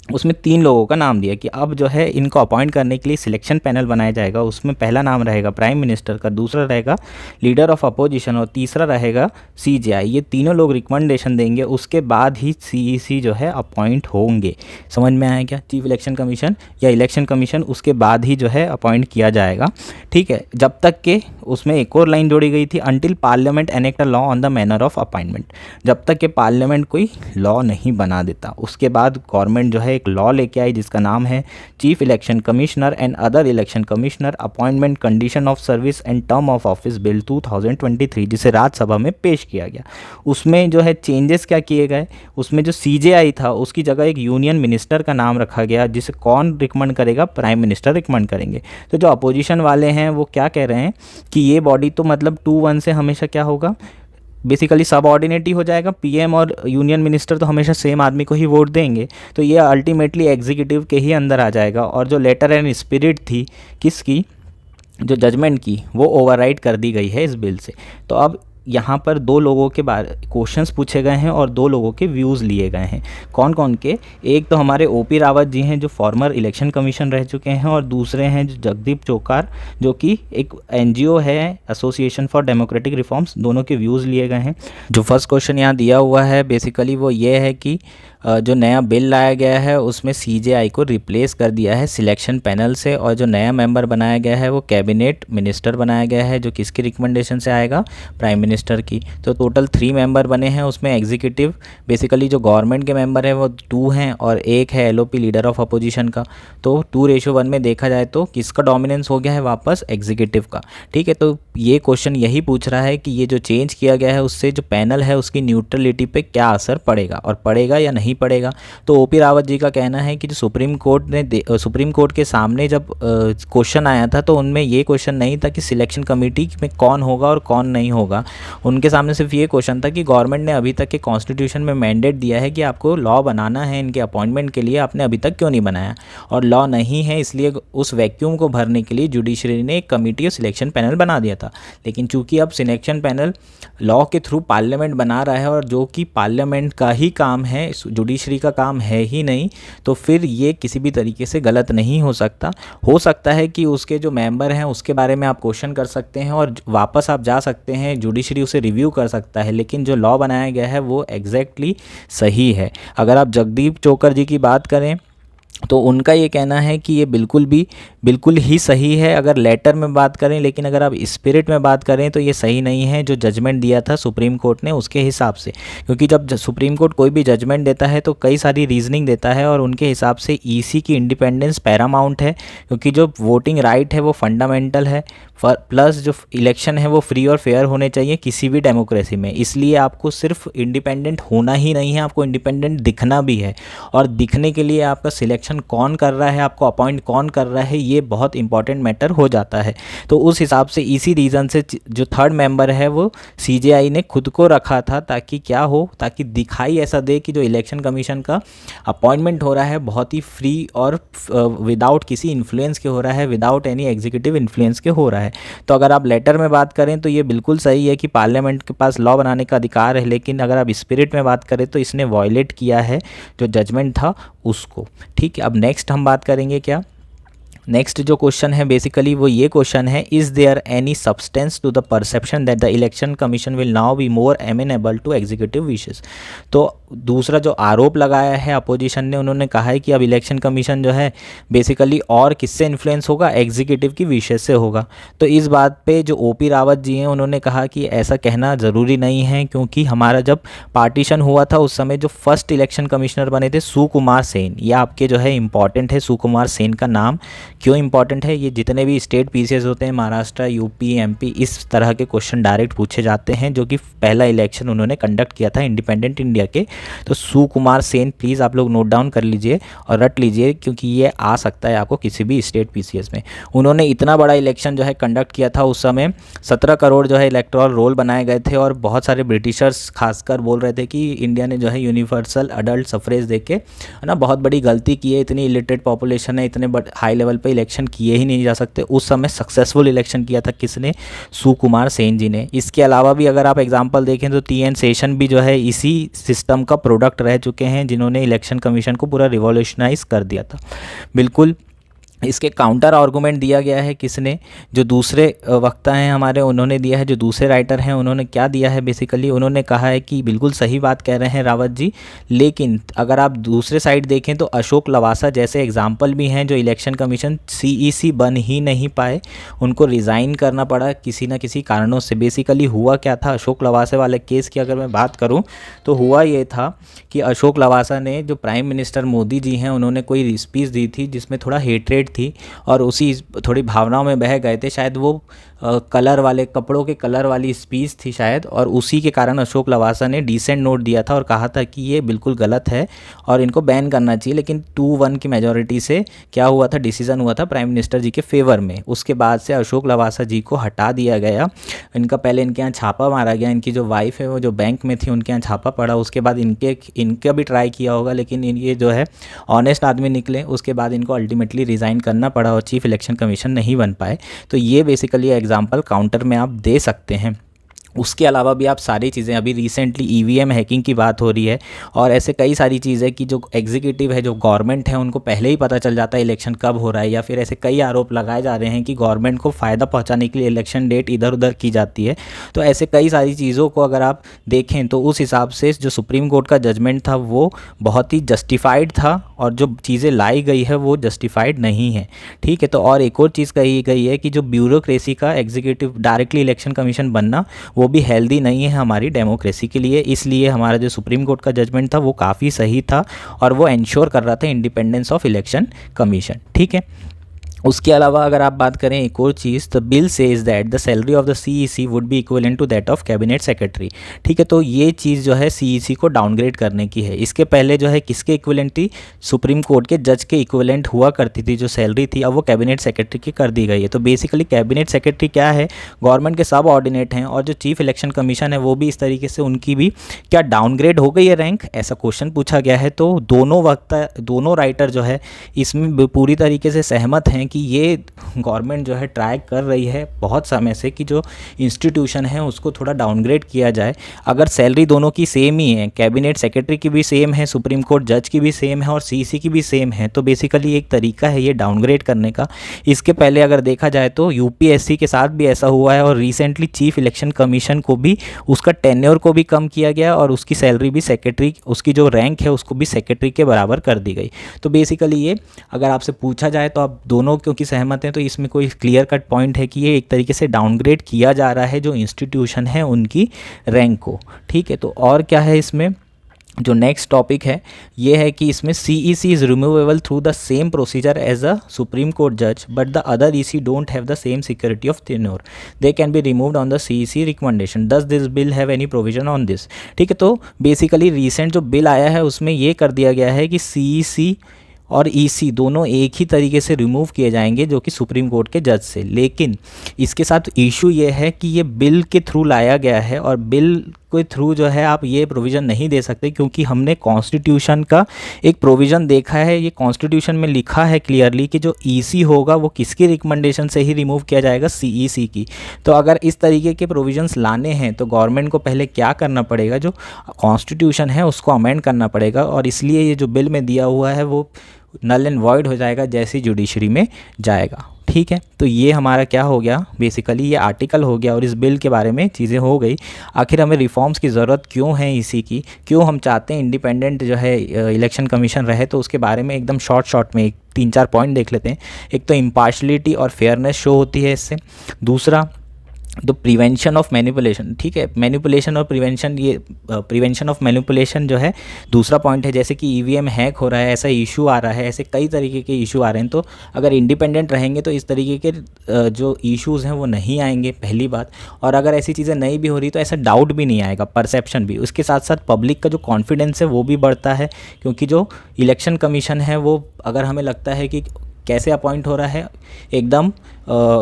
उसमें 3 लोगों का नाम दिया कि अब जो है इनको अपॉइंट करने के लिए सिलेक्शन पैनल बनाया जाएगा। उसमें पहला नाम रहेगा प्राइम मिनिस्टर का, दूसरा रहेगा लीडर ऑफ अपोजिशन और तीसरा रहेगा सीजेआई। ये तीनों लोग रिकमेंडेशन देंगे, उसके बाद ही सीईसी जो है अपॉइंट होंगे। समझ में आया क्या, चीफ इलेक्शन कमीशन या इलेक्शन कमीशन उसके बाद ही जो है अपॉइंट किया जाएगा। ठीक है, जब तक के उसमें एक और लाइन जोड़ी गई थी, until parliament enact a law on the manner of appointment. जब तक के पार्लियामेंट कोई लॉ नहीं बना देता, उसके बाद गवर्नमेंट जो है एक लॉ लेके आई जिसका नाम है chief election commissioner and other election commissioner appointment condition of service and term of office bill 2023, जिसे राज्यसभा में पेश किया गया। उसमें जो है चेंजेस क्या किए गए, उसमें जो सीजेआई था उसकी जगह एक यूनियन मिनिस्टर का नाम रखा गया, जिसे कौन रिकमेंड करेगा, प्राइम मिनिस्टर रिकमेंड करेंगे। तो जो अपोजिशन वाले हैं वो क्या कह रहे हैं कि ये बॉडी तो मतलब 2-1 से हमेशा क्या होगा, बेसिकली सब ऑर्डिनेट ही हो जाएगा। पीएम और यूनियन मिनिस्टर तो हमेशा सेम आदमी को ही वोट देंगे, तो ये अल्टीमेटली एग्जीक्यूटिव के ही अंदर आ जाएगा। और जो लेटर एंड स्पिरिट थी किसकी, जो जजमेंट की, वो ओवरराइड कर दी गई है इस बिल से। तो अब यहाँ पर 2 लोगों के बारे क्वेश्चंस पूछे गए हैं और 2 लोगों के व्यूज़ लिए गए हैं। कौन कौन के, एक तो हमारे ओपी रावत जी हैं जो फॉर्मर इलेक्शन कमीशन रह चुके हैं, और दूसरे हैं जो जगदीप चोकार जो कि एक एनजीओ है, एसोसिएशन फॉर डेमोक्रेटिक रिफॉर्म्स। दोनों के व्यूज़ लिए गए हैं। जो फर्स्ट क्वेश्चन यहाँ दिया हुआ है बेसिकली वो ये है कि जो नया बिल लाया गया है उसमें सीजेआई को रिप्लेस कर दिया है सिलेक्शन पैनल से, और जो नया मेंबर बनाया गया है वो कैबिनेट मिनिस्टर बनाया गया है, जो किसकी रिकमेंडेशन से आएगा, प्राइम मिनिस्टर की। तो टोटल 3 मेंबर बने हैं, उसमें एग्जीक्यूटिव बेसिकली जो गवर्नमेंट के मेंबर हैं वो 2 हैं और एक है एलओपी लीडर ऑफ अपोजिशन का। तो 2:1 में देखा जाए तो किसका डोमिनेंस हो गया है वापस, एग्जीक्यूटिव का। ठीक है, तो ये क्वेश्चन यही पूछ रहा है कि ये जो चेंज किया गया है उससे जो पैनल है उसकी न्यूट्रलिटी पे क्या असर पड़ेगा और पड़ेगा या नहीं पड़ेगा। तो ओपी रावत जी का कहना है कि जो सुप्रीम कोर्ट के सामने जब क्वेश्चन आया था तो उनमें ये क्वेश्चन नहीं था कि सिलेक्शन कमेटी में कौन होगा और कौन नहीं होगा। उनके सामने सिर्फ ये क्वेश्चन था कि गवर्नमेंट ने अभी तक के कॉन्स्टिट्यूशन में मैंडेट दिया है कि आपको लॉ बनाना है इनके अपॉइंटमेंट के लिए, आपने अभी तक क्यों नहीं बनाया। और लॉ नहीं है, इसलिए उस वैक्यूम को भरने के लिए जुडिशरी ने एक कमेटी और सिलेक्शन पैनल बना दिया था। लेकिन चूंकि अब सिलेक्शन पैनल लॉ के थ्रू पार्लियामेंट बना रहा है और जो कि पार्लियामेंट का ही काम है, जुडिशरी का काम है ही नहीं, तो फिर ये किसी भी तरीके से गलत नहीं हो सकता। हो सकता है कि उसके जो मेंबर हैं उसके बारे में आप क्वेश्चन कर सकते हैं और वापस आप जा सकते हैं, जुडिशरी उसे रिव्यू कर सकता है, लेकिन जो लॉ बनाया गया है वो एग्जैक्टली सही है। अगर आप जगदीप चोकर जी की बात करें तो उनका ये कहना है कि ये बिल्कुल ही सही है अगर लेटर में बात करें, लेकिन अगर आप स्पिरिट में बात करें तो ये सही नहीं है जो जजमेंट दिया था सुप्रीम कोर्ट ने उसके हिसाब से। क्योंकि जब सुप्रीम कोर्ट कोई भी जजमेंट देता है तो कई सारी रीजनिंग देता है और उनके हिसाब से ईसी की इंडिपेंडेंस पैरामाउंट है, क्योंकि जो वोटिंग राइट है वो फंडामेंटल है, प्लस जो इलेक्शन है वो फ्री और फेयर होने चाहिए किसी भी डेमोक्रेसी में। इसलिए आपको सिर्फ इंडिपेंडेंट होना ही नहीं है, आपको इंडिपेंडेंट दिखना भी है, और दिखने के लिए आपका सिलेक्शन कौन कर रहा है, आपको अपॉइंट कौन कर रहा है, ये बहुत इंपॉर्टेंट मैटर हो जाता है। तो उस हिसाब से इसी रीज़न से जो थर्ड मेंबर है वो सीजेआई ने खुद को रखा था, ताकि क्या हो, ताकि दिखाई ऐसा दे कि जो इलेक्शन कमीशन का अपॉइंटमेंट हो रहा है बहुत ही फ्री और विदाउट किसी इन्फ्लुएंस के हो रहा है, विदाउट एनी एग्जीक्यूटिव इन्फ्लुएंस के हो रहा है। तो अगर आप लेटर में बात करें तो ये बिल्कुल सही है कि पार्लियामेंट के पास लॉ बनाने का अधिकार है, लेकिन अगर आप स्पिरिट में बात करें तो इसने वॉयलेट किया है जो जजमेंट था उसको। ठीक है, अब नेक्स्ट हम बात करेंगे क्या, नेक्स्ट जो क्वेश्चन है बेसिकली वो ये क्वेश्चन है, is there any substance to the perception that the election commission will now be more amenable to executive wishes. तो दूसरा जो आरोप लगाया है अपोजिशन ने, उन्होंने कहा है कि अब इलेक्शन कमीशन जो है बेसिकली और किससे इन्फ्लुएंस होगा, एग्जीक्यूटिव की विशेस से होगा। तो इस बात पे जो ओपी रावत जी हैं उन्होंने कहा कि ऐसा कहना ज़रूरी नहीं है, क्योंकि हमारा जब पार्टीशन हुआ था उस समय जो फर्स्ट इलेक्शन कमिश्नर बने थे सुकुमार सेन, ये आपके जो है इंपॉर्टेंट है, सुकुमार सेन का नाम क्यों इंपॉर्टेंट है, ये जितने भी स्टेट पीसीएस होते हैं महाराष्ट्र, यूपी, एमपी, इस तरह के क्वेश्चन डायरेक्ट पूछे जाते हैं, जो कि पहला इलेक्शन उन्होंने कंडक्ट किया था इंडिपेंडेंट इंडिया के। तो सुकुमार सेन प्लीज़ आप लोग नोट डाउन कर लीजिए और रट लीजिए, क्योंकि ये आ सकता है आपको किसी भी स्टेट पीसीएस में। उन्होंने इतना बड़ा इलेक्शन जो है कंडक्ट किया था, उस समय 17 करोड़ जो है इलेक्टोरल रोल बनाए गए थे, और बहुत सारे ब्रिटिशर्स खासकर बोल रहे थे कि इंडिया ने जो है यूनिवर्सल अडल्ट सफरेज दे के है ना बहुत बड़ी गलती की है, इतनी इलिटरेट पॉपुलेशन है, इतने हाई लेवल पे इलेक्शन किए ही नहीं जा सकते। उस समय सक्सेसफुल इलेक्शन किया था किसने, सुकुमार सेन जी ने। इसके अलावा भी अगर आप एग्जांपल देखें तो टी.एन. शेषन भी जो है इसी सिस्टम का प्रोडक्ट रह चुके हैं, जिन्होंने इलेक्शन कमीशन को पूरा रिवॉल्यूशनाइज कर दिया था। बिल्कुल इसके काउंटर आर्गूमेंट दिया गया है किसने, जो दूसरे वक्ता हैं हमारे उन्होंने दिया है, जो दूसरे राइटर हैं उन्होंने क्या दिया है, बेसिकली उन्होंने कहा है कि बिल्कुल सही बात कह रहे हैं रावत जी, लेकिन अगर आप दूसरे साइड देखें तो अशोक लवासा जैसे एग्जाम्पल भी हैं जो इलेक्शन कमीशन सीईसी बन ही नहीं पाए, उनको रिज़ाइन करना पड़ा किसी न किसी कारणों से। बेसिकली हुआ क्या था, अशोक लवासा वाले केस की अगर मैं बात करूँ तो हुआ ये था कि अशोक लवासा ने, जो प्राइम मिनिस्टर मोदी जी हैं, उन्होंने कोई स्पीच दी थी जिसमें थोड़ा हेट्रेट थी, और उसी थोड़ी भावनाओं में बह गए थे, शायद वो कलर वाले कपड़ों के कलर वाली स्पीच थी शायद, और उसी के कारण अशोक लवासा ने डिसेंट नोट दिया था और कहा था कि ये बिल्कुल गलत है और इनको बैन करना चाहिए। लेकिन 2-1 की मेजॉरिटी से क्या हुआ था, डिसीजन हुआ था प्राइम मिनिस्टर जी के फेवर में। उसके बाद से अशोक लवासा जी को हटा दिया गया, इनका पहले इनके यहाँ छापा मारा गया, इनकी जो वाइफ है वो जो बैंक में थी उनके यहाँ छापा पड़ा, उसके बाद इनका भी ट्राई किया होगा, लेकिन ये जो है ऑनेस्ट आदमी निकले, उसके बाद इनको अल्टीमेटली रिज़ाइन करना पड़ा और चीफ इलेक्शन कमीशन नहीं बन पाए। तो ये बेसिकली एग्जाम्पल काउंटर में आप दे सकते हैं। उसके अलावा भी आप सारी चीज़ें, अभी रिसेंटली ईवीएम हैकिंग की बात हो रही है, और ऐसे कई सारी चीज़ें कि जो एग्जीक्यूटिव है, जो गवर्नमेंट है, उनको पहले ही पता चल जाता है इलेक्शन कब हो रहा है, या फिर ऐसे कई आरोप लगाए जा रहे हैं कि गवर्नमेंट को फ़ायदा पहुंचाने के लिए इलेक्शन डेट इधर उधर की जाती है। तो ऐसे कई सारी चीज़ों को अगर आप देखें तो उस हिसाब से जो सुप्रीम कोर्ट का जजमेंट था वो बहुत ही जस्टिफाइड था, और जो चीज़ें लाई गई है वो जस्टिफाइड नहीं है। ठीक है, तो और एक और चीज़ कही गई है कि जो ब्यूरोक्रेसी का एग्जीक्यूटिव डायरेक्टली इलेक्शन कमीशन बनना वो भी हेल्दी नहीं है हमारी डेमोक्रेसी के लिए। इसलिए हमारा जो सुप्रीम कोर्ट का जजमेंट था वो काफ़ी सही था, और वो इंश्योर कर रहा था इंडिपेंडेंस ऑफ इलेक्शन कमीशन। ठीक है, उसके अलावा अगर आप बात करें एक और चीज़, तो bill says that the salary of the CEC would be equivalent to that of cabinet secretary. ठीक है, तो ये चीज़ जो है सीईसी को डाउनग्रेड करने की है। इसके पहले जो है किसके इक्विवेलेंट थी, सुप्रीम कोर्ट के जज के इक्विवेलेंट हुआ करती थी जो सैलरी थी, अब वो कैबिनेट सेक्रेटरी की कर दी गई है। तो बेसिकली कैबिनेट सेक्रेटरी क्या है, गवर्नमेंट के सब ऑर्डिनेट हैं, और जो चीफ इलेक्शन कमीशन है वो भी इस तरीके से उनकी भी क्या डाउनग्रेड हो गई है रैंक, ऐसा क्वेश्चन पूछा गया है। तो दोनों राइटर जो है इसमें पूरी तरीके से सहमत हैं कि ये गवर्नमेंट जो है ट्राई कर रही है बहुत समय से कि जो इंस्टीट्यूशन है उसको थोड़ा डाउनग्रेड किया जाए। अगर सैलरी दोनों की सेम ही है, कैबिनेट सेक्रेटरी की भी सेम है, सुप्रीम कोर्ट जज की भी सेम है और सीईसी की भी सेम है, तो बेसिकली एक तरीका है ये डाउनग्रेड करने का। इसके पहले अगर देखा जाए तो यूपीएससी के साथ भी ऐसा हुआ है और रिसेंटली चीफ इलेक्शन कमीशन को भी उसका टेन्योर को भी कम किया गया और उसकी सैलरी भी सेक्रेटरी, उसकी जो रैंक है उसको भी सेक्रेटरी के बराबर कर दी गई। तो बेसिकली ये अगर आपसे पूछा जाए तो आप दोनों क्योंकि सहमत हैं तो इसमें कोई क्लियर कट पॉइंट है कि ये एक तरीके से डाउनग्रेड किया जा रहा है जो इंस्टीट्यूशन है उनकी रैंक को। ठीक है, तो और क्या है इसमें जो नेक्स्ट टॉपिक है ये है कि इसमें CEC is removable through the same procedure as a supreme court जज but the other EC don't have the same security of tenure, they can be removed on the CEC recommendation, does this bill have any provision on this. ठीक है, तो basically recent जो bill आया है उसमें ये कर दिया गया है कि CEC और EC दोनों एक ही तरीके से रिमूव किए जाएंगे जो कि सुप्रीम कोर्ट के जज से। लेकिन इसके साथ इशू ये है कि ये बिल के थ्रू लाया गया है और बिल के थ्रू जो है आप ये प्रोविज़न नहीं दे सकते क्योंकि हमने कॉन्स्टिट्यूशन का एक प्रोविज़न देखा है। ये कॉन्स्टिट्यूशन में लिखा है क्लियरली कि जो EC होगा वो किसकी रिकमेंडेशन से ही रिमूव किया जाएगा, CEC की। तो अगर इस तरीके के प्रोविजंस लाने हैं तो गवर्नमेंट को पहले क्या करना पड़ेगा, जो कॉन्स्टिट्यूशन है उसको अमेंड करना पड़ेगा और इसलिए ये जो बिल में दिया हुआ है वो नल एंड वॉइड हो जाएगा जैसे ही जुडिशरी में जाएगा। ठीक है, तो ये हमारा क्या हो गया, बेसिकली ये आर्टिकल हो गया और इस बिल के बारे में चीज़ें हो गई। आखिर हमें रिफॉर्म्स की ज़रूरत क्यों है EC की, क्यों हम चाहते हैं इंडिपेंडेंट जो है इलेक्शन कमीशन रहे, तो उसके बारे में एकदम शॉर्ट में 3-4 पॉइंट देख लेते हैं। एक तो इम्पार्शलिटी और फेयरनेस शो होती है इससे। दूसरा तो प्रिवेंशन ऑफ मैनिपुलेशन। ठीक है, मैनिपुलेशन और प्रिवेंशन, ये प्रिवेंशन ऑफ मैनिपुलेशन जो है दूसरा पॉइंट है। जैसे कि EVM हैक हो रहा है, ऐसा इशू आ रहा है, ऐसे कई तरीके के इशू आ रहे हैं। तो अगर इंडिपेंडेंट रहेंगे तो इस तरीके के जो इश्यूज़ हैं वो नहीं आएंगे, पहली बात। और अगर ऐसी चीज़ें नहीं भी हो रही तो ऐसा डाउट भी नहीं आएगा, परसेप्शन भी। उसके साथ साथ पब्लिक का जो कॉन्फिडेंस है वो भी बढ़ता है क्योंकि जो इलेक्शन कमीशन है वो अगर हमें लगता है कि कैसे अपॉइंट हो रहा है, एकदम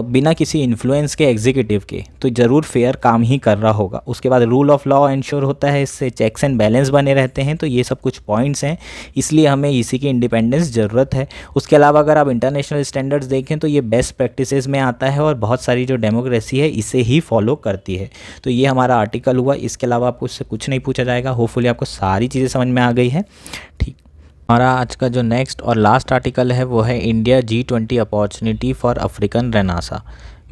बिना किसी इन्फ्लुएंस के एग्जीक्यूटिव के, तो ज़रूर फेयर काम ही कर रहा होगा। उसके बाद रूल ऑफ लॉ इंश्योर होता है, इससे चेक्स एंड बैलेंस बने रहते हैं। तो ये सब कुछ पॉइंट्स हैं, इसलिए हमें EC की इंडिपेंडेंस ज़रूरत है। उसके अलावा अगर आप इंटरनेशनल स्टैंडर्ड्स देखें तो ये बेस्ट प्रैक्टिसेस में आता है और बहुत सारी जो डेमोक्रेसी है इसे ही फॉलो करती है। तो ये हमारा आर्टिकल हुआ। इसके अलावा आपको इससे कुछ नहीं पूछा जाएगा। होपफुली आपको सारी चीज़ें समझ में आ गई है। ठीक, हमारा आज का जो नेक्स्ट और लास्ट आर्टिकल है वो है India G20 opportunity for African renaissance.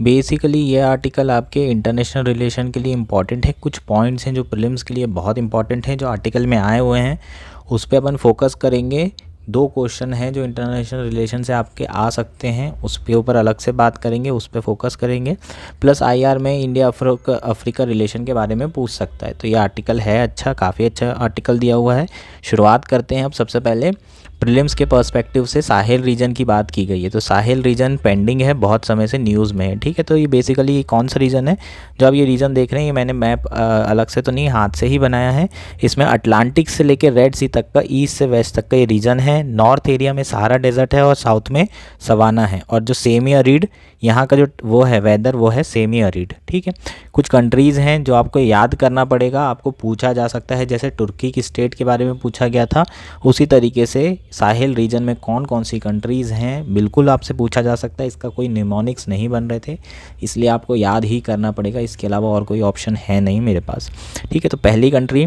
Basically ये आर्टिकल आपके इंटरनेशनल रिलेशन के लिए इम्पॉर्टेंट है। कुछ पॉइंट्स हैं जो प्रीलिम्स के लिए बहुत इंपॉर्टेंट हैं जो आर्टिकल में आए हुए हैं, उस पर अपन फोकस करेंगे। 2 क्वेश्चन हैं जो इंटरनेशनल रिलेशन से आपके आ सकते हैं, उस पे ऊपर अलग से बात करेंगे, उस पे फोकस करेंगे। प्लस IR में इंडिया अफ्रीका रिलेशन के बारे में पूछ सकता है। तो ये आर्टिकल है अच्छा, काफ़ी अच्छा आर्टिकल दिया हुआ है। शुरुआत करते हैं। अब सबसे पहले प्रीलिम्स के पर्सपेक्टिव से साहेल रीजन की बात की गई है। तो साहेल रीजन पेंडिंग है, बहुत समय से न्यूज़ में है। ठीक है, तो ये बेसिकली कौन सा रीजन है, जो आप ये रीजन देख रहे हैं, ये मैंने मैप अलग से तो नहीं, हाथ से ही बनाया है। इसमें अटलांटिक से लेकर रेड सी तक का, ईस्ट से वेस्ट तक का ये रीजन है। नॉर्थ एरिया में सहारा डेजर्ट है और साउथ में सवाना है। और जो सेमी अरिड यहाँ का जो वो है वेदर, वो है सेमी अरिड। ठीक है, कुछ कंट्रीज़ हैं जो आपको याद करना पड़ेगा, आपको पूछा जा सकता है। जैसे तुर्की की स्टेट के बारे में पूछा गया था, उसी तरीके से साहेल रीजन में कौन कौन सी कंट्रीज़ हैं बिल्कुल आपसे पूछा जा सकता है। इसका कोई निमोनिक्स नहीं बन रहे थे, इसलिए आपको याद ही करना पड़ेगा। इसके अलावा और कोई ऑप्शन है नहीं मेरे पास। ठीक है, तो पहली कंट्री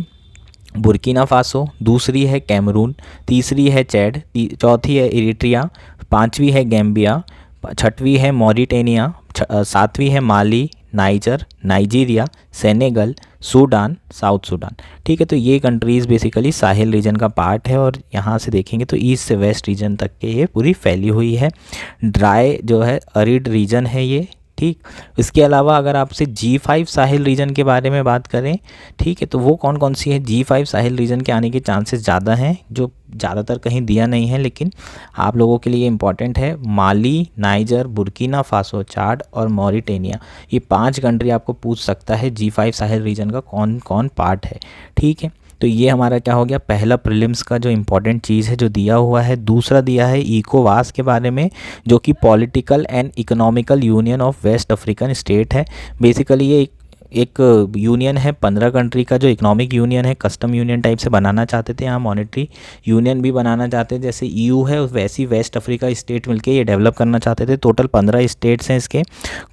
बुर्किना फासो, दूसरी है कैमरून, तीसरी है चैड, चौथी है इरिट्रिया, पांचवी है गैम्बिया, छठवीं है मॉरिटेनिया, सातवीं है Mali, Niger, Nigeria, Senegal, Sudan, South Sudan. ठीक है, तो ये कंट्रीज़ बेसिकली साहेल रीजन का पार्ट है और यहाँ से देखेंगे तो ईस्ट से वेस्ट रीजन तक के ये पूरी फैली हुई है। ड्राई जो है अरिड रीजन है ये। ठीक, इसके अलावा अगर आपसे G5 साहिल रीजन के बारे में बात करें, ठीक है, तो वो कौन कौन सी है। G5 साहिल रीजन के आने के चांसेस ज़्यादा हैं, जो ज़्यादातर कहीं दिया नहीं है, लेकिन आप लोगों के लिए इम्पॉर्टेंट है। माली, नाइजर, बुर्किना फासो, चाड और मॉरिटेनिया, ये 5 कंट्री आपको पूछ सकता है G5 साहिल रीजन का कौन कौन पार्ट है। ठीक है, तो ये हमारा क्या हो गया, पहला प्रीलिम्स का जो इम्पॉर्टेंट चीज़ है जो दिया हुआ है। दूसरा दिया है इकोवास के बारे में, जो कि political and economical union of West African state है। बेसिकली ये एक यूनियन है 15 कंट्री का, जो इकोनॉमिक यूनियन है, कस्टम यूनियन टाइप से बनाना चाहते थे, यहाँ मॉनेटरी यूनियन भी बनाना चाहते थे, जैसे ईयू है वैसी वेस्ट अफ्रीका स्टेट मिलके ये डेवलप करना चाहते थे। टोटल 15 स्टेट्स हैं इसके।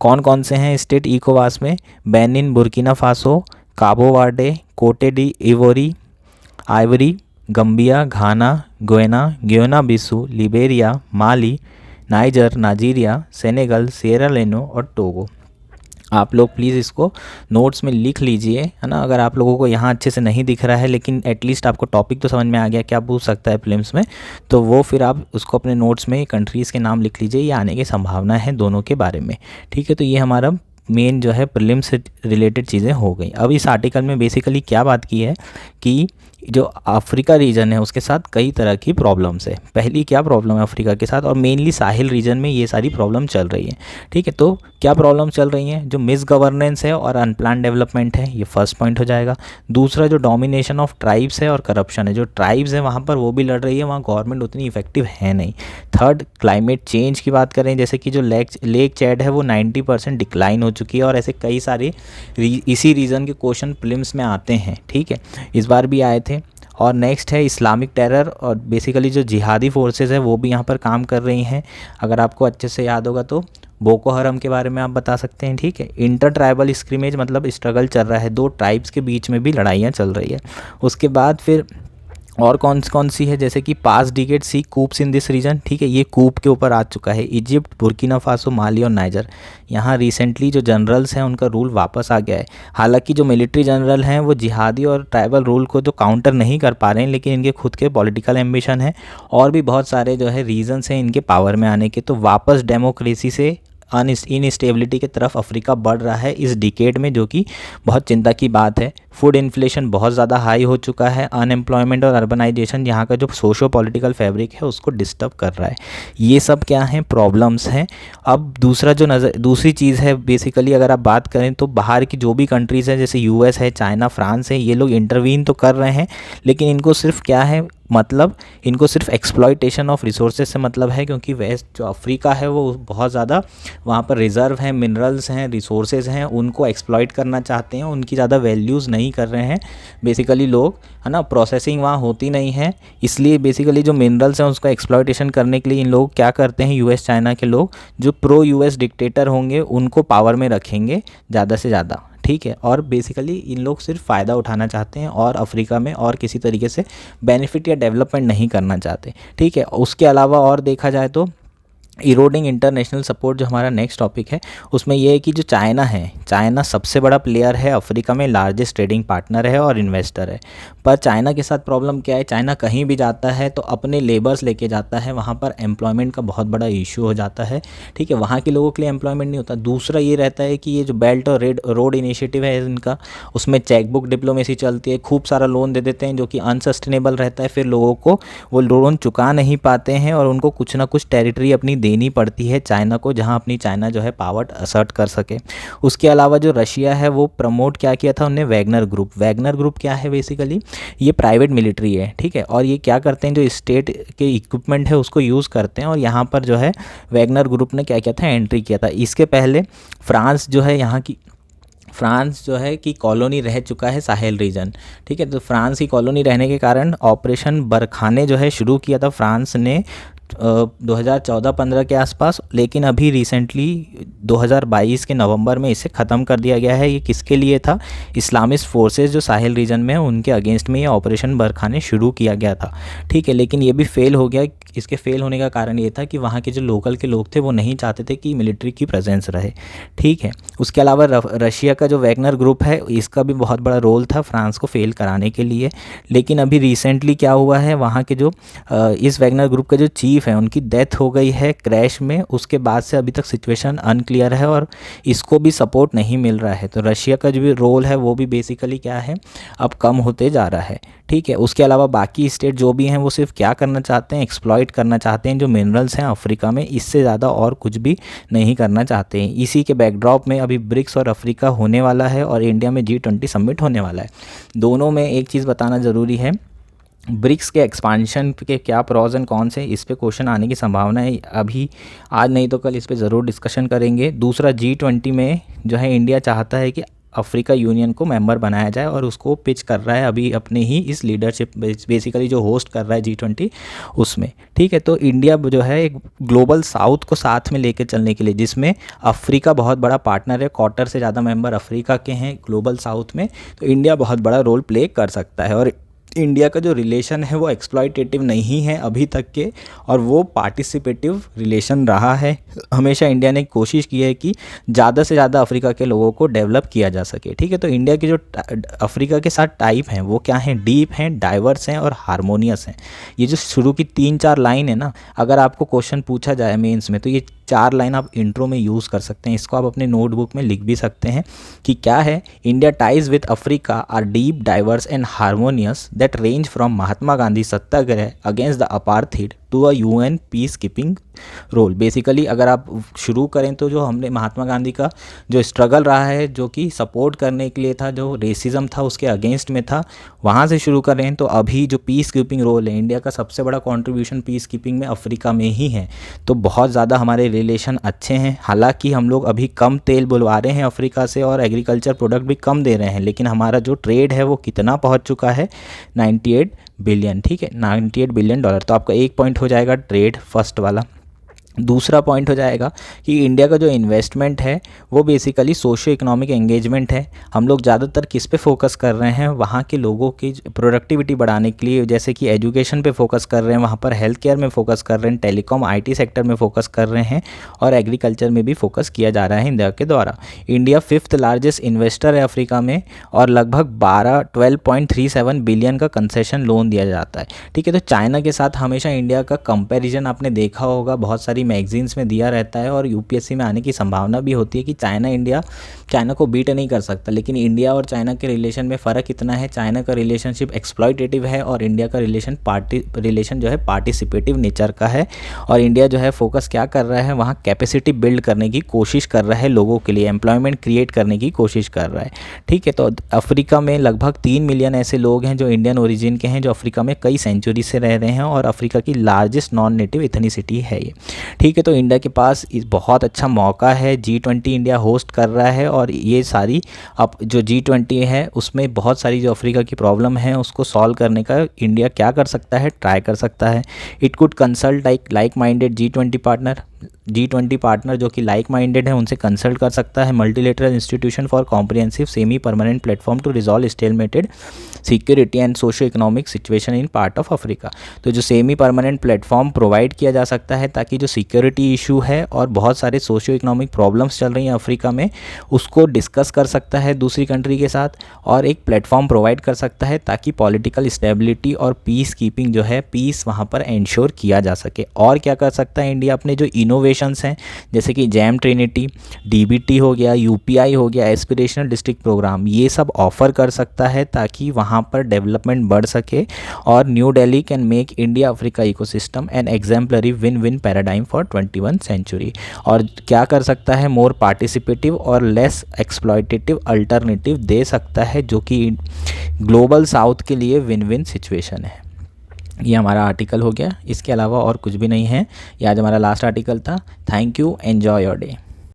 कौन कौन से हैं स्टेट इकोवास में? बेनिन, बुर्किना फासो, काबो वर्डे, कोटे डी इवोरी, आइवरी, गम्बिया, घाना, गुयाना बिसू, लिबेरिया, माली, नाइजर, नाइजीरिया, सेनेगल, सिएरा लेनो और टोगो। आप लोग प्लीज़ इसको नोट्स में लिख लीजिए, है ना। अगर आप लोगों को यहाँ अच्छे से नहीं दिख रहा है लेकिन एटलीस्ट आपको टॉपिक तो समझ में आ गया क्या पूछ सकता है प्रीलिम्स में, तो वो फिर आप उसको अपने नोट्स में कंट्रीज़ के नाम लिख लीजिए। ये आने की संभावना है दोनों के बारे में, ठीक है। तो ये हमारा मेन जो है प्रीलिम्स से रिलेटेड चीज़ें हो गई। अब इस आर्टिकल में बेसिकली क्या बात की है कि जो अफ्रीका रीजन है उसके साथ कई तरह की प्रॉब्लम्स है। पहली क्या प्रॉब्लम है अफ्रीका के साथ, और मेनली साहिल रीजन में ये सारी प्रॉब्लम चल रही है, ठीक है। तो क्या प्रॉब्लम चल रही हैं? जो मिस गवर्नेंस है और अनप्लान डेवलपमेंट है, ये फर्स्ट पॉइंट हो जाएगा। दूसरा जो डोमिनेशन ऑफ ट्राइब्स है और करप्शन है, जो ट्राइब्स है वहाँ पर वो भी लड़ रही है, वहाँ गवर्नमेंट उतनी इफेक्टिव है नहीं। थर्ड, क्लाइमेट चेंज की बात करें, जैसे कि जो लेक चैड है वो 90% डिक्लाइन हो चुकी है, और ऐसे कई सारे इसी रीज़न के क्वेश्चन प्रीलिम्स में आते हैं, ठीक है, इस बार भी आए थे। और नेक्स्ट है इस्लामिक टेरर, और बेसिकली जो जिहादी फोर्सेस है वो भी यहाँ पर काम कर रही हैं। अगर आपको अच्छे से याद होगा तो बोको हरम के बारे में आप बता सकते हैं, ठीक है। इंटर ट्राइबल स्क्रिमेज मतलब स्ट्रगल चल रहा है, दो ट्राइब्स के बीच में भी लड़ाइयाँ चल रही है। उसके बाद फिर और कौन सी है, जैसे कि past decade see coups in this region, ठीक है, ये कूप के ऊपर आ चुका है। इजिप्ट, बुर्किना फासो, माली और नाइजर, यहाँ रिसेंटली जो जनरल्स हैं उनका रूल वापस आ गया है। हालांकि जो मिलिट्री जनरल हैं वो जिहादी और ट्राइबल रूल को जो काउंटर नहीं कर पा रहे हैं, लेकिन इनके खुद के पॉलिटिकल एम्बिशन है और भी बहुत सारे जो है रीजंस हैं इनके पावर में आने के। तो वापस डेमोक्रेसी से इनस्टेबिलिटी की तरफ अफ्रीका बढ़ रहा है इस डिकेड में, जो कि बहुत चिंता की बात है। फूड इन्फ्लेशन बहुत ज़्यादा हाई हो चुका है, अनएम्प्लॉयमेंट और अर्बनाइजेशन यहाँ का जो सोशो पॉलिटिकल फैब्रिक है उसको डिस्टर्ब कर रहा है। ये सब क्या हैं? प्रॉब्लम्स हैं। अब दूसरी चीज़ है बेसिकली, अगर आप बात करें तो बाहर की जो भी कंट्रीज़ हैं जैसे यूएस है, चाइना, फ्रांस है, ये लोग इंटरवीन तो कर रहे हैं, लेकिन इनको सिर्फ क्या है मतलब, इनको सिर्फ एक्सप्लॉयटेशन ऑफ रिसोर्सेज से मतलब है, क्योंकि वेस्ट जो अफ्रीका है वो बहुत ज़्यादा वहाँ पर रिज़र्व हैं, मिनरल्स हैं, रिसोर्सेज हैं, उनको एक्सप्लॉयट करना चाहते हैं, उनकी ज़्यादा वैल्यूज़ नहीं कर रहे हैं बेसिकली लोग, है ना। प्रोसेसिंग वहाँ होती नहीं है, इसलिए बेसिकली जो मिनरल्स हैं उसका एक्सप्लॉयटेशन करने के लिए इन लोग क्या करते हैं, यूएस चाइना के लोग जो प्रो यूएस डिक्टेटर होंगे उनको पावर में रखेंगे ज़्यादा से ज़्यादा, ठीक है। और बेसिकली इन लोग सिर्फ फ़ायदा उठाना चाहते हैं और अफ्रीका में और किसी तरीके से बेनिफिट या डेवलपमेंट नहीं करना चाहते, ठीक है। उसके अलावा और देखा जाए तो इरोडिंग इंटरनेशनल सपोर्ट जो हमारा नेक्स्ट टॉपिक है, उसमें यह है कि जो चाइना है, चाइना सबसे बड़ा प्लेयर है अफ्रीका में, लार्जेस्ट ट्रेडिंग पार्टनर है और इन्वेस्टर है। पर चाइना के साथ प्रॉब्लम क्या है, चाइना कहीं भी जाता है तो अपने लेबर्स लेके जाता है, वहाँ पर एम्प्लॉयमेंट का बहुत बड़ा इशू हो जाता है, ठीक है। वहाँ के लोगों के लिए एम्प्लॉयमेंट नहीं होता। दूसरा ये रहता है कि ये जो बेल्ट और रोड इनिशिएटिव है इनका, उसमें चेकबुक डिप्लोमेसी चलती है, खूब सारा लोन दे देते हैं जो कि अनसस्टेनेबल रहता है, फिर लोगों को वो लोन चुका नहीं पाते हैं और उनको कुछ ना कुछ टेरिटरी अपनी देनी पड़ती है चाइना को, जहां अपनी चाइना जो है पावर असर्ट कर सके। उसके अलावा जो रशिया है वो प्रमोट क्या किया था उन्होंने, वैगनर ग्रुप क्या है बेसिकली, ये प्राइवेट मिलिट्री है, ठीक है। और ये क्या करते हैं, जो स्टेट के इक्विपमेंट है उसको यूज़ करते हैं, और यहाँ पर जो है वैगनर ग्रुप ने क्या किया था, एंट्री किया था। इसके पहले फ्रांस जो है कि कॉलोनी रह चुका है साहेल रीजन, ठीक है। तो फ्रांस की कॉलोनी रहने के कारण ऑपरेशन बरखाने जो है शुरू किया था फ्रांस ने 2014-15 के आसपास, लेकिन अभी रिसेंटली 2022 के नवंबर में इसे ख़त्म कर दिया गया है। ये किसके लिए था, इस्लामिस्ट फोर्सेस जो साहिल रीजन में है उनके अगेंस्ट में ये ऑपरेशन बरखाने शुरू किया गया था, ठीक है। लेकिन ये भी फेल हो गया। इसके फेल होने का कारण ये था कि वहाँ के जो लोकल के लोग थे वो नहीं चाहते थे कि मिलिट्री की प्रेजेंस रहे, ठीक है। उसके अलावा रशिया का जो वैगनर ग्रुप है इसका भी बहुत बड़ा रोल था फ्रांस को फेल कराने के लिए। लेकिन अभी रिसेंटली क्या हुआ है, वहाँ के जो इस वैगनर ग्रुप के जो चीफ हैं उनकी डेथ हो गई है क्रैश में। उसके बाद से अभी तक सिचुएशन अनक्लियर है और इसको भी सपोर्ट नहीं मिल रहा है। तो रशिया का जो भी रोल है वो भी बेसिकली क्या है, अब कम होते जा रहा है, ठीक है। उसके अलावा बाकी स्टेट जो भी हैं वो सिर्फ क्या करना चाहते हैं, एक्सप्लॉइट करना चाहते हैं जो मिनरल्स हैं अफ्रीका में, इससे ज़्यादा और कुछ भी नहीं करना चाहते हैं। इसी के बैकड्रॉप में अभी ब्रिक्स और अफ्रीका होने वाला है और इंडिया में G20 समिट होने वाला है। दोनों में एक चीज़ बताना ज़रूरी है, ब्रिक्स के एक्सपांशन के क्या प्रॉज एंड कॉन्स है, इस पे क्वेश्चन आने की संभावना है। अभी आज नहीं तो कल इस पे ज़रूर डिस्कशन करेंगे। दूसरा G20 में जो है इंडिया चाहता है कि अफ्रीका यूनियन को मेंबर बनाया जाए, और उसको पिच कर रहा है अभी अपने ही इस लीडरशिप, बेसिकली जो होस्ट कर रहा है G20 उसमें। ठीक है, तो इंडिया जो है एक ग्लोबल साउथ को साथ में लेकर चलने के लिए, जिसमें अफ्रीका बहुत बड़ा पार्टनर है, क्वार्टर से ज़्यादा मेंबर अफ्रीका के हैं ग्लोबल साउथ में, तो इंडिया बहुत बड़ा रोल प्ले कर सकता है। और इंडिया का जो रिलेशन है वो एक्सप्लॉयटेटिव नहीं है अभी तक के, और वो पार्टिसिपेटिव रिलेशन रहा है। हमेशा इंडिया ने कोशिश की है कि ज़्यादा से ज़्यादा अफ्रीका के लोगों को डेवलप किया जा सके। ठीक है, तो इंडिया के जो अफ्रीका के साथ टाइप हैं वो क्या हैं, डीप हैं, डाइवर्स हैं और हारमोनियस हैं। ये जो शुरू की 3-4 लाइन है ना, अगर आपको क्वेश्चन पूछा जाए मेंस में, तो ये 4 लाइन आप इंट्रो में यूज़ कर सकते हैं। इसको आप अपने नोटबुक में लिख भी सकते हैं कि क्या है, India ties with Africa are deep, diverse and harmonious that range from Mahatma Gandhi satyagraha against the apartheid to a UN peace keeping role. Basically अगर आप शुरू करें तो जो हमने महात्मा गांधी का जो स्ट्रगल रहा है, जो कि सपोर्ट करने के लिए था, जो रेसिज्म था उसके अगेंस्ट में था, वहाँ से शुरू करें तो अभी जो पीस कीपिंग रोल है, इंडिया का सबसे बड़ा कंट्रीब्यूशन पीस कीपिंग में अफ्रीका में ही है। तो बहुत ज़्यादा हमारे रिलेशन अच्छे हैं। हालांकि हम लोग अभी कम तेल बुलवा रहे हैं अफ्रीका से और एग्रीकल्चर प्रोडक्ट भी कम दे रहे हैं, लेकिन हमारा जो ट्रेड है वो कितना पहुँच चुका है, 98 बिलियन। ठीक है, $98 बिलियन। तो आपका एक पॉइंट हो जाएगा ट्रेड, फर्स्ट वाला। दूसरा पॉइंट हो जाएगा कि इंडिया का जो इन्वेस्टमेंट है वो बेसिकली सोशियो इकोनॉमिक एंगेजमेंट है। हम लोग ज़्यादातर किस पे फोकस कर रहे हैं, वहाँ के लोगों की प्रोडक्टिविटी बढ़ाने के लिए, जैसे कि एजुकेशन पे फोकस कर रहे हैं, वहाँ पर हेल्थ केयर में फोकस कर रहे हैं, टेलीकॉम IT सेक्टर में फोकस कर रहे हैं, और एग्रीकल्चर में भी फोकस किया जा रहा है इंडिया के द्वारा। इंडिया 5th लार्जेस्ट इन्वेस्टर है अफ्रीका में, और लगभग 12.37 बिलियन का कंसेशन लोन दिया जाता है। ठीक है, तो चाइना के साथ हमेशा इंडिया का कंपेरिजन आपने देखा होगा, बहुत सारी मैगजीन्स में दिया रहता है, और UPSC में आने की संभावना भी होती है कि चाइना को बीट नहीं कर सकता। लेकिन इंडिया और चाइना के रिलेशन में फ़र्क इतना है, चाइना का रिलेशनशिप एक्सप्लॉयटेटिव है और इंडिया का रिलेशन जो है पार्टिसिपेटिव नेचर का है। और इंडिया जो है फोकस क्या कर रहा है, वहाँ कैपेसिटी बिल्ड करने की कोशिश कर रहा है, लोगों के लिए एम्प्लॉयमेंट क्रिएट करने की कोशिश कर रहा है। ठीक है, तो अफ्रीका में लगभग 3 मिलियन ऐसे लोग हैं जो इंडियन ओरिजिन के हैं, जो अफ्रीका में कई सेंचुरी से रह रहे हैं, और अफ्रीका की लार्जेस्ट नॉन नेटिव इथनिसिटी है ये। ठीक है, तो इंडिया के पास बहुत अच्छा मौका है, G20 इंडिया होस्ट कर रहा है, और ये सारी अब जो G20 है उसमें बहुत सारी जो अफ्रीका की प्रॉब्लम है उसको सॉल्व करने का इंडिया क्या कर सकता है, ट्राई कर सकता है। It could consult like minded G20 partner जो कि लाइक माइंडेड है, उनसे कंसल्ट कर सकता है। Multilateral institution for comprehensive semi permanent platform to resolve stalemated security and socio economic situation in part of Africa. तो जो सेमी परमानेंट प्लेटफॉर्म प्रोवाइड किया जा सकता है ताकि जो सिक्योरिटी इशू है और बहुत सारे सोशो इकोनॉमिक प्रॉब्लम्स चल रही हैं अफ्रीका में, उसको डिस्कस कर सकता है दूसरी कंट्री के साथ, और एक प्लेटफॉर्म प्रोवाइड कर सकता है ताकि पॉलिटिकल स्टेबिलिटी और पीस कीपिंग जो है, पीस वहाँ पर इंश्योर किया जा सके। और क्या कर सकता है इंडिया, अपने जो इनोवेशंस हैं जैसे कि जैम ट्रिनिटी, DBT हो गया, UPI हो गया, एस्पिरेशनल डिस्ट्रिक्ट प्रोग्राम, ये सब ऑफर कर सकता है ताकि वहाँ पर डेवलपमेंट बढ़ सके। और New Delhi can make India Africa ecosystem an exemplary win win paradigm for 21 century. और क्या कर सकता है, मोर पार्टिसिपेटिव और लेस एक्सप्लॉयटेटिव अल्टरनेटिव दे सकता है, जो कि ग्लोबल साउथ के लिए विन विन सिचुएशन है। ये हमारा आर्टिकल हो गया, इसके अलावा और कुछ भी नहीं है। ये आज हमारा लास्ट आर्टिकल था। Thank you, enjoy your day.